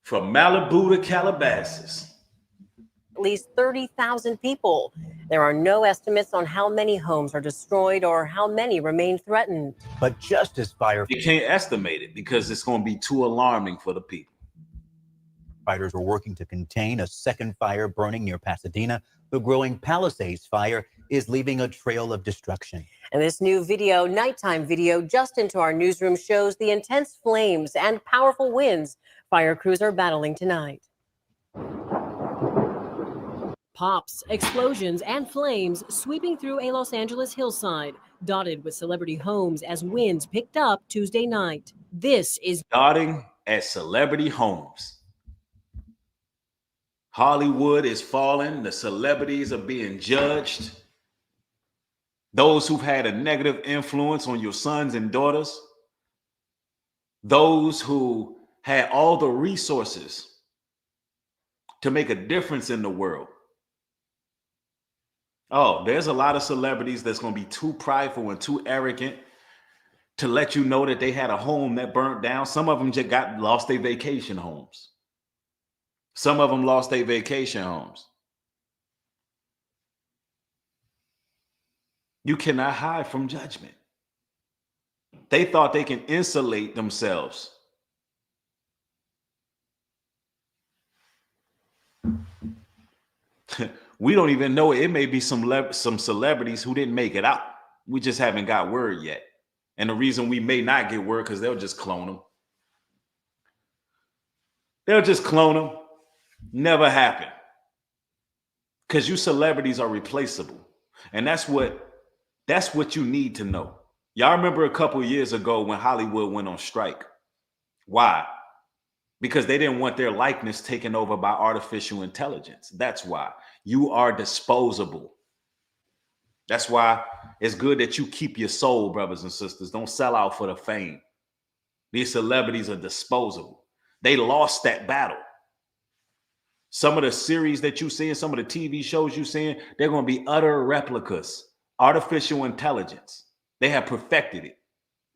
From Malibu to Calabasas. At least 30,000 people. There are no estimates on how many homes are destroyed or how many remain threatened. But just as fire... You can't estimate it because it's going to be too alarming for the people. Fighters are working to contain a second fire burning near Pasadena. The growing Palisades fire is leaving a trail of destruction. And this new video, nighttime video, just into our newsroom shows the intense flames and powerful winds fire crews are battling tonight. Pops, explosions, and flames sweeping through a Los Angeles hillside, dotted with celebrity homes as winds picked up Tuesday night. This is dotting at celebrity homes. Hollywood is falling. The celebrities are being judged. Those who've had a negative influence on your sons and daughters. Those who had all the resources to make a difference in the world. Oh, there's a lot of celebrities that's going to be too prideful and too arrogant to let you know that they had a home that burnt down. Some of them just lost their vacation homes. Some of them lost their vacation homes. You cannot hide from judgment. They thought they can insulate themselves. We don't even know. It may be some celebrities who didn't make it out. We just haven't got word yet. And the reason we may not get word because they'll just clone them. They'll just clone them. Never happen. Because you celebrities are replaceable. And that's what you need to know. Y'all remember a couple of years ago when Hollywood went on strike. Why? Because they didn't want their likeness taken over by artificial intelligence. That's why. You are disposable. That's why it's good that you keep your soul, brothers and sisters. Don't sell out for the fame. These celebrities are disposable. They lost that battle. Some of the series that you see, some of the TV shows you seeing, they're going to be utter replicas. Artificial intelligence. They have perfected it.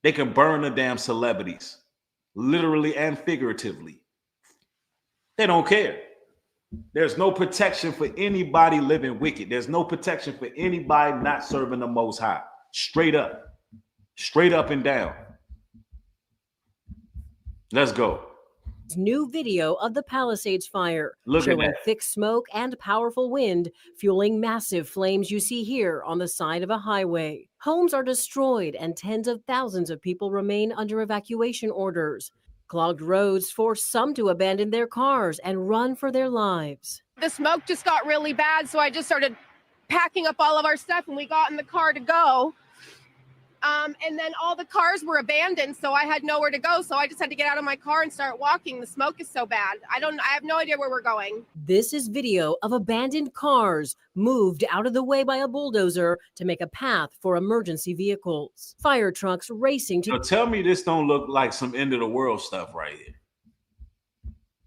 They can burn the damn celebrities, literally and figuratively. They don't care. There's no protection for anybody living wicked. There's no protection for anybody not serving the Most High. Straight up and down. Let's go. New video of the Palisades fire Look at showing that. thick smoke and powerful wind fueling massive flames you see here on the side of a highway. Homes are destroyed and tens of thousands of people remain under evacuation orders. Clogged roads force some to abandon their cars and run for their lives. The smoke just got really bad, so I just started packing up all of our stuff and we got in the car to go. And then all the cars were abandoned, so I had nowhere to go. So I just had to get out of my car and start walking. The smoke is so bad. I have no idea where we're going. This is video of abandoned cars moved out of the way by a bulldozer to make a path for emergency vehicles. Fire trucks racing to... So tell me this don't look like some end of the world stuff right here.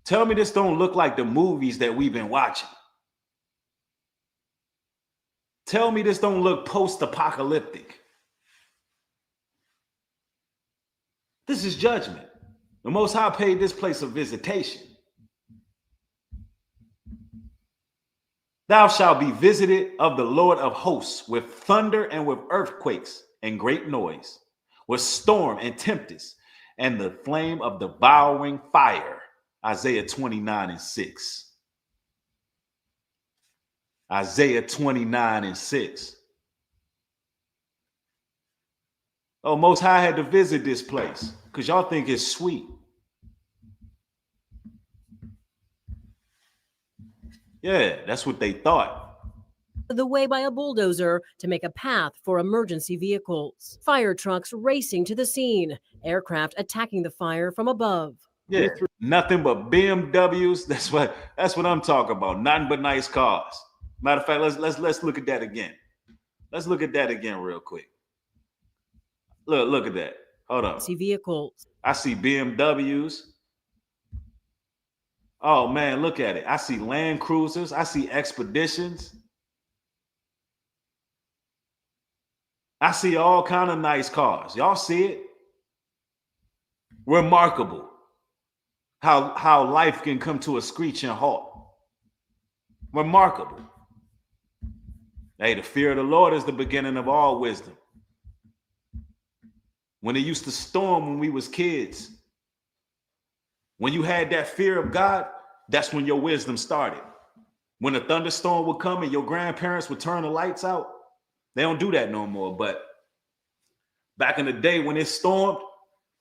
Tell me this don't look like the movies that we've been watching. Tell me this don't look post-apocalyptic. This is judgment. The Most High paid this place a visitation. Thou shalt be visited of the Lord of hosts with thunder and with earthquakes and great noise, with storm and tempest and the flame of devouring fire. Isaiah 29:6. Isaiah 29:6. Oh, Most High had to visit this place because y'all think it's sweet. Yeah, that's what they thought. The way by a bulldozer to make a path for emergency vehicles. Fire trucks racing to the scene. Aircraft attacking the fire from above. Yeah, nothing but BMWs. That's what I'm talking about. Nothing but nice cars. Matter of fact, let's look at that again. Let's look at that again real quick. Look at that. Hold on. See vehicles. I see BMWs. Oh man, look at it. I see Land Cruisers. I see Expeditions. I see all kind of nice cars. Y'all see it? Remarkable. How life can come to a screeching halt. Remarkable. Hey, the fear of the Lord is the beginning of all wisdom. When it used to storm when we was kids, when you had that fear of God, that's when your wisdom started. When a thunderstorm would come and your grandparents would turn the lights out, they don't do that no more. But back in the day when it stormed,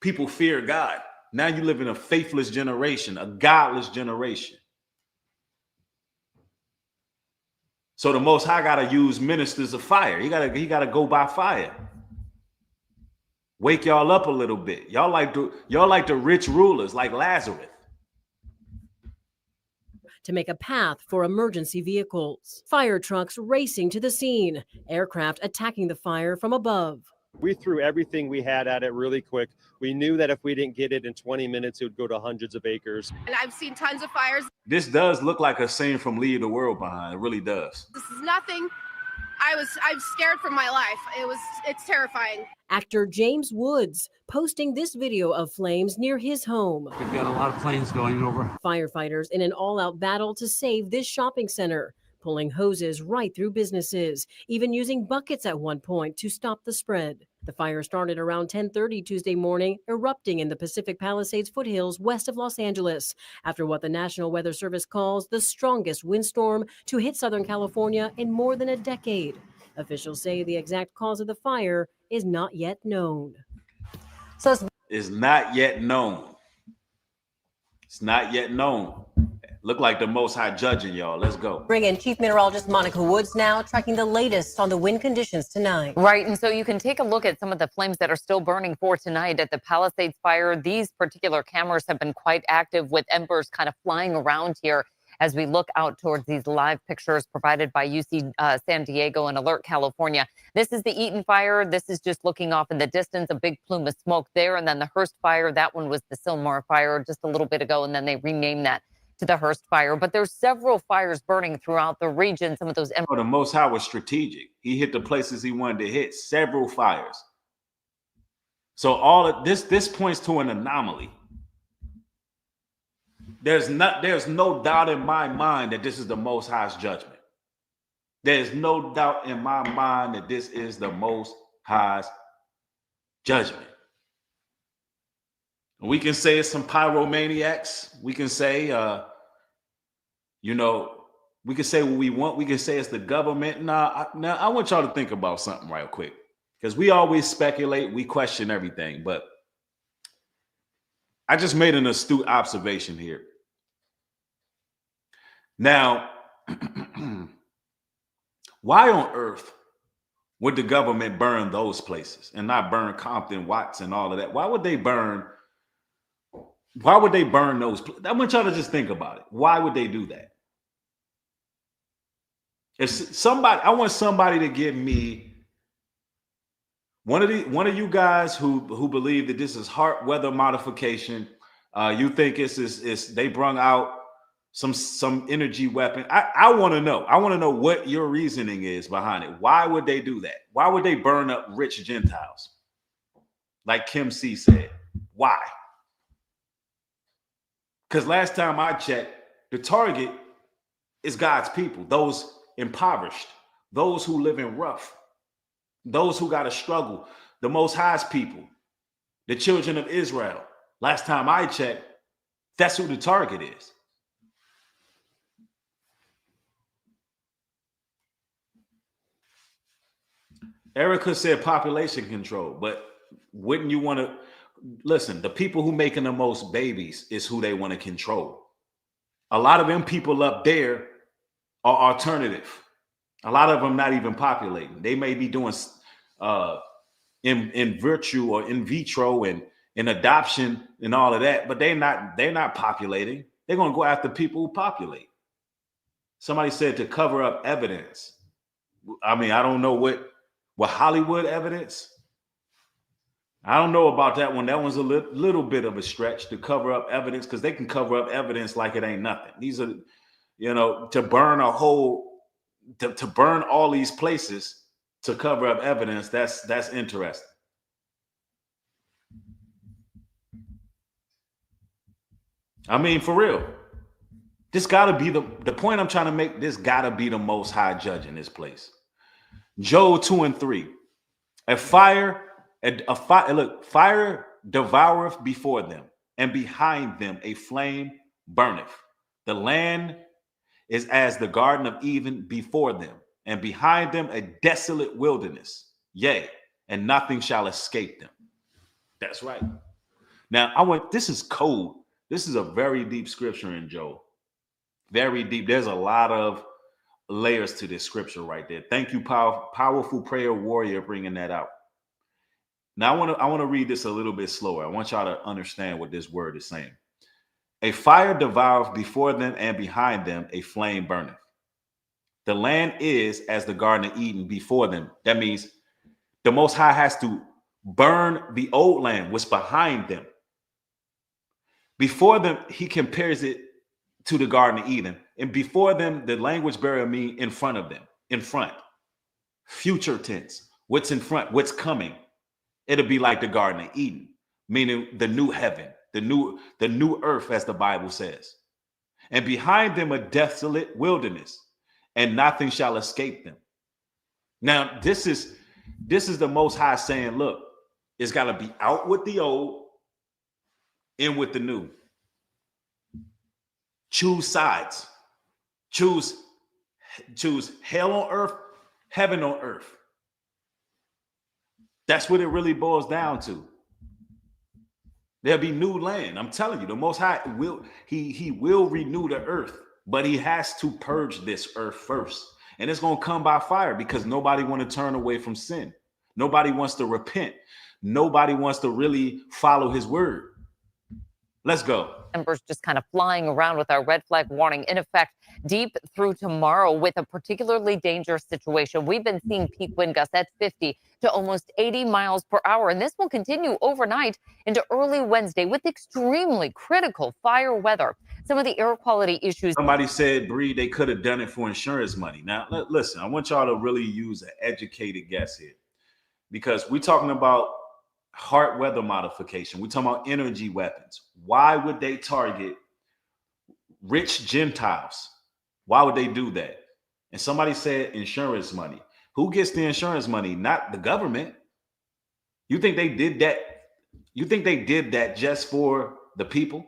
people feared God. Now you live in a faithless generation, a godless generation. So the Most High got to use ministers of fire. He got to go by fire. Wake y'all up a little bit. Y'all like the rich rulers, like Lazarus. To make a path for emergency vehicles. Fire trucks racing to the scene. Aircraft attacking the fire from above. We threw everything we had at it really quick. We knew that if we didn't get it in 20 minutes, it would go to hundreds of acres. And I've seen tons of fires. This does look like a scene from Leave the World Behind. It really does. This is nothing. I'm scared for my life. It's terrifying. Actor James Woods posting this video of flames near his home. We've got a lot of planes going over. Firefighters in an all-out battle to save this shopping center, pulling hoses right through businesses, even using buckets at one point to stop the spread. The fire started around 10:30 Tuesday morning, erupting in the Pacific Palisades foothills west of Los Angeles, after what the National Weather Service calls the strongest windstorm to hit Southern California in more than a decade. Officials say the exact cause of the fire is not yet known. So it's not yet known. It's not yet known. Look like the Most High judging y'all. Let's go. Bring in Chief Meteorologist Monica Woods now, tracking the latest on the wind conditions tonight. Right, and so you can take a look at some of the flames that are still burning for tonight at the Palisades fire. These particular cameras have been quite active with embers kind of flying around here as we look out towards these live pictures provided by UC San Diego and Alert California. This is the Eaton fire. This is just looking off in the distance, a big plume of smoke there. And then the Hearst fire, that one was the Sylmar fire just a little bit ago, and then they renamed that to the Hearst fire. But there's several fires burning throughout the region. Some of those. The Most High was strategic. He hit the places he wanted to hit. Several fires. So all of this points to an anomaly. There's no doubt in my mind that this is the Most High's judgment. There's no doubt in my mind that this is the Most High's judgment. We can say it's some pyromaniacs. We can say, we can say what we want. We can say it's the government. Now, I want y'all to think about something right quick, because we always speculate. We question everything. But I just made an astute observation here. Now, why on earth would the government burn those places and not burn Compton, Watts, and all of that? Why would they burn those? I want y'all to just think about it. Why would they do that? I want somebody to give me one of you guys who believe that this is heart weather modification. You think it's they brung out some energy weapon. I want to know. I want to know what your reasoning is behind it. Why would they do that? Why would they burn up rich Gentiles? Like Kim C said. Why? Because last time I checked, the target is God's people, those impoverished, those who live in rough, those who got to struggle, the Most High's people, the children of Israel. Last time I checked, that's who the target is. Erica said population control, but wouldn't you want to listen? The people who making the most babies is who they want to control. A lot of them people up there are alternative. A lot of them not even populating. They may be doing in virtue or in vitro and in adoption and all of that, but they're not populating. They're going to go after people who populate. Somebody said to cover up evidence. I mean, I don't know what Hollywood evidence. I don't know about that one. That one's a little bit of a stretch to cover up evidence, because they can cover up evidence like it ain't nothing. These are, to burn to burn all these places to cover up evidence. That's interesting. I mean, for real, this gotta be the point I'm trying to make. This gotta be the Most High judge in this place. Joel 2:3, fire devoureth before them, and behind them a flame burneth. The land is as the Garden of Eden before them, and behind them a desolate wilderness. Yea, and nothing shall escape them. That's right. Now, this is cold. This is a very deep scripture in Joel. Very deep. There's a lot of layers to this scripture right there. Thank you, powerful prayer warrior, bringing that out. Now I want to read this a little bit slower. I want y'all to understand what this word is saying. A fire devoureth before them, and behind them a flame burneth. The land is as the Garden of Eden before them. That means The Most High has to burn the old land, what's behind them. Before them, he compares it to the Garden of Eden. And before them, the language barrier mean in front of them, in front. Future tense, what's in front, what's coming. It'll be like the Garden of Eden, meaning the new heaven, the new earth, as the Bible says. And behind them a desolate wilderness, and nothing shall escape them. Now, this is the Most High saying, look, it's got to be out with the old, in with the new. Choose sides. Choose hell on earth, heaven on earth. That's what it really boils down to. There'll be new land. I'm telling you, the Most High will, he will renew the earth, but he has to purge this earth first. And it's going to come by fire because nobody want to turn away from sin. Nobody wants to repent. Nobody wants to really follow his word. Let's go. Embers just kind of flying around with our red flag warning in effect deep through tomorrow with a particularly dangerous situation. We've been seeing peak wind gusts at 50 to almost 80 miles per hour. And this will continue overnight into early Wednesday with extremely critical fire weather. Some of the air quality issues. Somebody said, Bree, they could have done it for insurance money. Now, listen, I want y'all to really use an educated guess here, because we're talking about hard weather modification. We're talking about energy weapons. Why would they target rich Gentiles? Why would they do that? And somebody said insurance money. Who gets the insurance money? Not the government. You think they did that? You think they did that just for the people?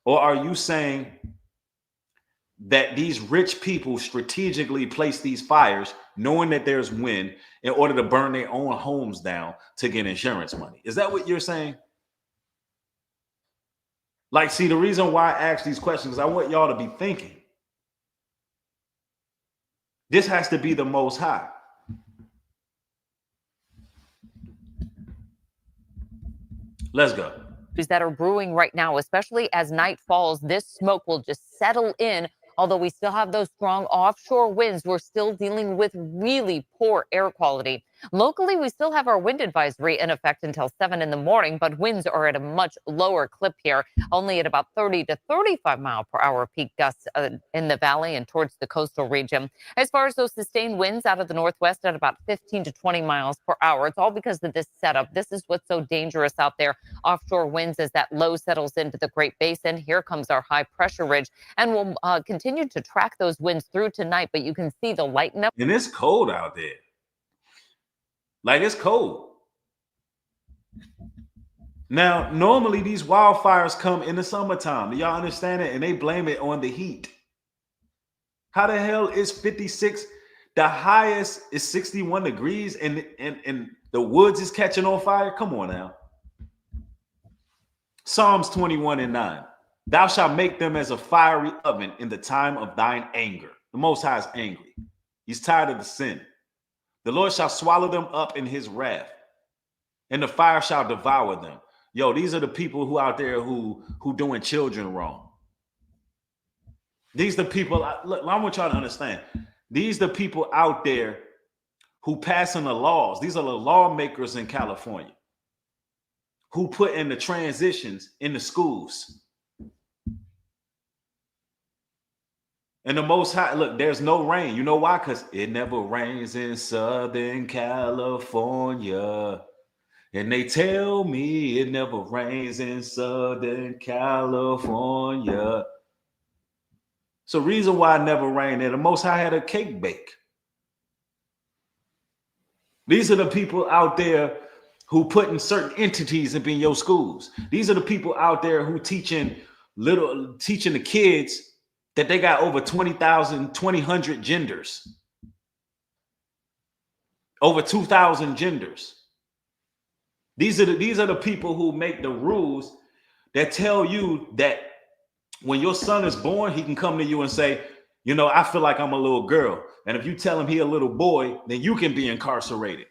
Or are you saying that these rich people strategically place these fires knowing that there's wind in order to burn their own homes down to get insurance money? Is that what you're saying? Like, see, the reason why I ask these questions is I want y'all to be thinking. This has to be the Most High. Let's go. That are brewing right now, especially as night falls. This smoke will just settle in. Although we still have those strong offshore winds, we're still dealing with really poor air quality. Locally, we still have our wind advisory in effect until 7 in the morning, but winds are at a much lower clip here, only at about 30 to 35 mile per hour peak gusts in the valley and towards the coastal region. As far as those sustained winds out of the northwest at about 15 to 20 miles per hour, it's all because of this setup. This is what's so dangerous out there. Offshore winds as that low settles into the Great Basin. Here comes our high pressure ridge, and we'll continue to track those winds through tonight, but you can see the lighten up. And it's cold out there. Like, it's cold. Now, normally these wildfires come in the summertime. Do y'all understand it? And they blame it on the heat. How the hell is 56? The highest is 61 degrees and the woods is catching on fire? Come on now. Psalms 21:9. Thou shalt make them as a fiery oven in the time of thine anger. The Most High is angry. He's tired of the sin. The Lord shall swallow them up in his wrath, and the fire shall devour them. Yo, these are the people who out there who doing children wrong. These are the people, look, I want y'all to understand. These are the people out there who passing the laws. These are the lawmakers in California who put in the transitions in the schools. And the Most High, look, there's no rain. You know why? Because it never rains in Southern California. And they tell me it never rains in Southern California. So reason why it never rained there, the Most High had a cake bake. These are the people out there who putting certain entities up in your schools. These are the people out there who teaching the kids that they got over 2,000 genders, over 2,000 genders. These are the people who make the rules that tell you that when your son is born, he can come to you and say, you know, I feel like I'm a little girl. And if you tell him he a little boy, then you can be incarcerated.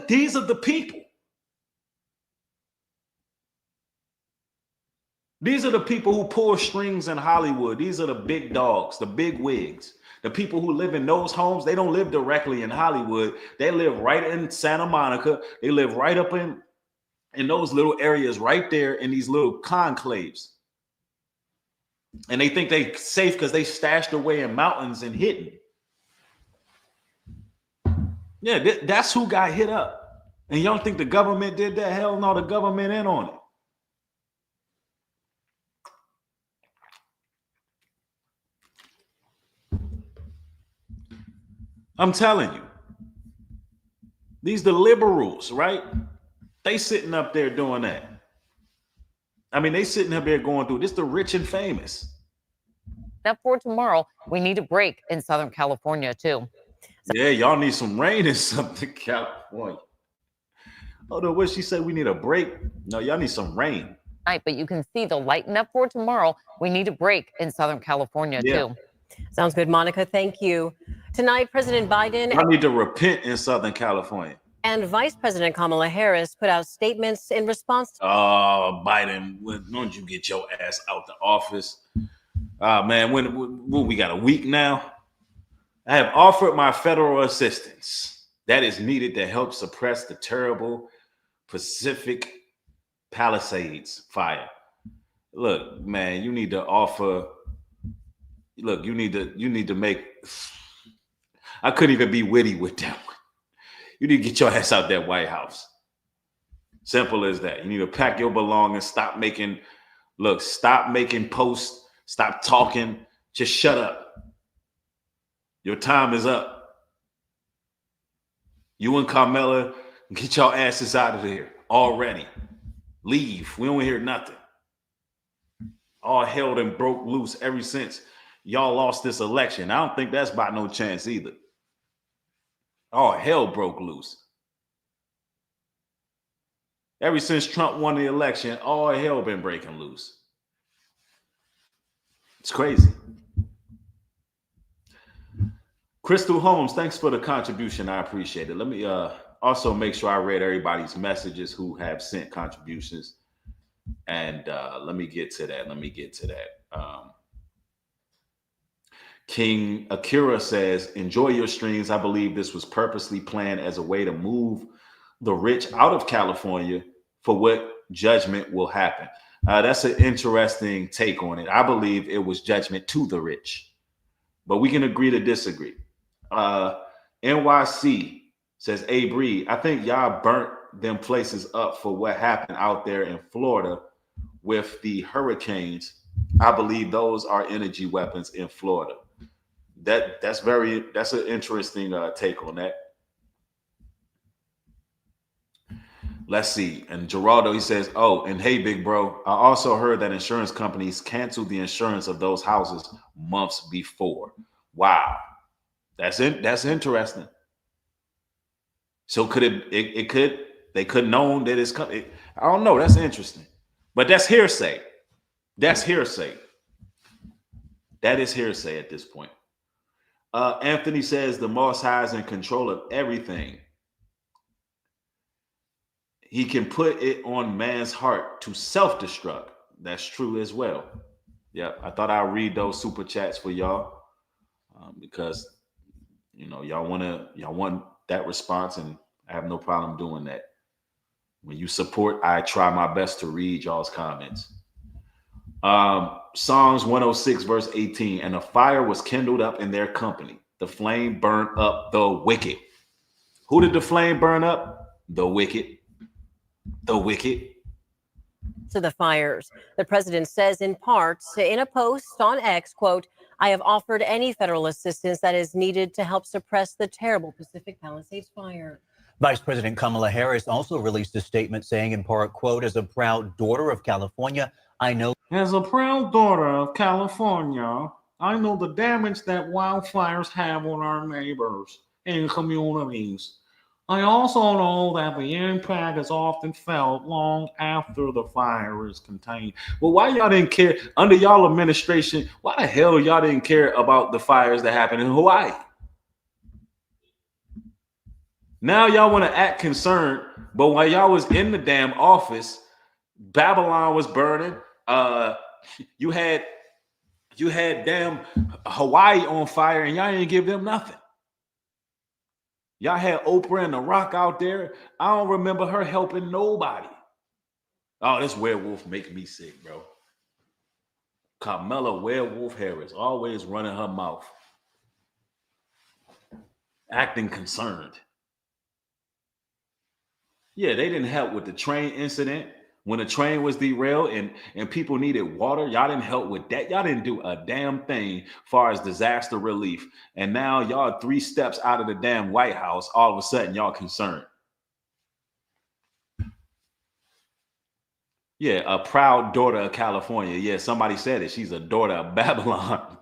These are the people. These are the people who pull strings in Hollywood. These are the big dogs, the big wigs. The people who live in those homes, they don't live directly in Hollywood. They live right in Santa Monica. They live right up in those little areas right there in these little conclaves. And they think they safe because they stashed away in mountains and hidden. Yeah, that's who got hit up. And you don't think the government did that? Hell no, the government in on it. I'm telling you, these the liberals, right? They sitting up there doing that. I mean, they sitting up there going through this. The rich and famous. Up for tomorrow, we need a break in Southern California too. Yeah, y'all need some rain in Southern California. Hold on, what she said? We need a break. No, y'all need some rain. Right, but you can see the lighten up for tomorrow. We need a break in Southern California too. Sounds good, Monica. Thank you. Tonight, President Biden I need to repent in Southern California. and Vice President Kamala Harris put out statements in response to Biden, don't you get your ass out the office? Man, when we got a week now? I have offered my federal assistance that is needed to help suppress the terrible Pacific Palisades fire. Look, man, you need to offer. Look, you need to make. I couldn't even be witty with that one. You need to get your ass out that White House. Simple as that. You need to pack your belongings. Stop making posts. Stop talking. Just shut up. Your time is up. You and Carmella, get your asses out of here already. Leave. We don't hear nothing. All hell and broke loose ever since y'all lost this election. I don't think that's by no chance either. All hell broke loose. Ever since Trump won the election, all hell been breaking loose. It's crazy. Crystal Holmes, thanks for the contribution. I appreciate it. Let me also make sure I read everybody's messages who have sent contributions. And let me get to that. King Akira says, enjoy your streams. I believe this was purposely planned as a way to move the rich out of California for what judgment will happen. That's an interesting take on it. I believe it was judgment to the rich, but we can agree to disagree. NYC says, hey, Bree, I think y'all burnt them places up for what happened out there in Florida with the hurricanes. I believe those are energy weapons in Florida. That's an interesting take on that. Let's see. And Geraldo, he says, oh, and hey, big bro, I also heard that insurance companies canceled the insurance of those houses months before. Wow. That's interesting. So they could known that it's coming. I don't know. That's interesting. But that's hearsay. That's hearsay. That is hearsay at this point. Anthony says the Most High is in control of everything. He can put it on man's heart to self-destruct. That's true as well. Yeah, I thought I'd read those super chats for y'all because y'all want that response, and I have no problem doing that. When you support, I try my best to read y'all's comments. Psalms 106 verse 18, and a fire was kindled up in their company. The flame burned up the wicked. Who did the flame burn up? The wicked. The wicked. to the fires. The president says in part in a post on X, quote, I have offered any federal assistance that is needed to help suppress the terrible Pacific Palisades fire. Vice President Kamala Harris also released a statement saying in part, quote, as a proud daughter of California, I know. As a proud daughter of California, I know the damage that wildfires have on our neighbors and communities. I also know that the impact is often felt long after the fire is contained. Well, why y'all didn't care under y'all administration? Why the hell y'all didn't care about the fires that happened in Hawaii? Now y'all want to act concerned, but while y'all was in the damn office, Babylon was burning. You had You had damn Hawaii on fire and y'all didn't give them nothing. Y'all had Oprah and The Rock out there. I don't remember her helping nobody. Oh, this werewolf make me sick, bro. Carmela Werewolf Harris, always running her mouth. Acting concerned. Yeah, they didn't help with the train incident. When the train was derailed and people needed water, y'all didn't help with that. Y'all didn't do a damn thing far as disaster relief. And now y'all 3 steps out of the damn White House, all of a sudden y'all concerned. Yeah, a proud daughter of California. Yeah, somebody said it. She's a daughter of Babylon.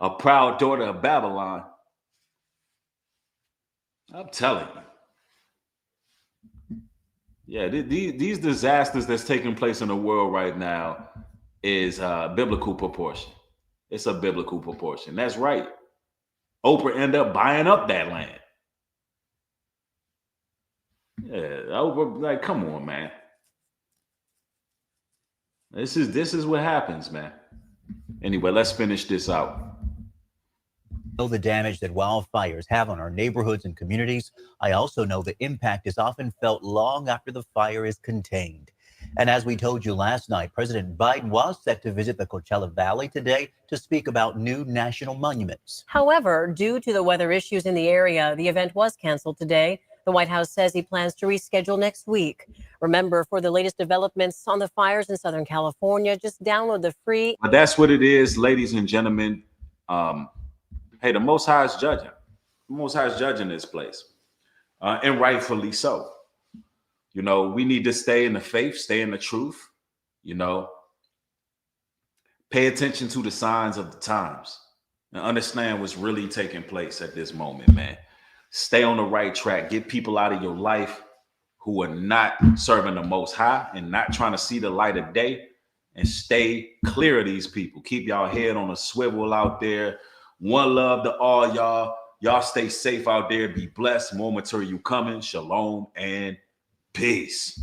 A proud daughter of Babylon. I'm telling you. Yeah, these disasters that's taking place in the world right now is biblical proportion. It's a biblical proportion. That's right. Oprah ended up buying up that land. Yeah, Oprah, like, come on, man. This is what happens, man. Anyway, let's finish this out. Know the damage that wildfires have on our neighborhoods and communities. I also know the impact is often felt long after the fire is contained. And as we told you last night, President Biden was set to visit the Coachella Valley today to speak about new national monuments. However, due to the weather issues in the area, the event was canceled today. The White House says he plans to reschedule next week. Remember, for the latest developments on the fires in Southern California, just download the free. But that's what it is, ladies and gentlemen. Hey, the Most High is judging. The Most High is judging this place, and rightfully so. You know, we need to stay in the faith, stay in the truth. You know, pay attention to the signs of the times and understand what's really taking place at this moment, man. Stay on the right track. Get people out of your life who are not serving the Most High and not trying to see the light of day, and stay clear of these people. Keep y'all head on a swivel out there. One love to all y'all. Y'all stay safe out there. Be blessed. More material coming. Shalom and peace.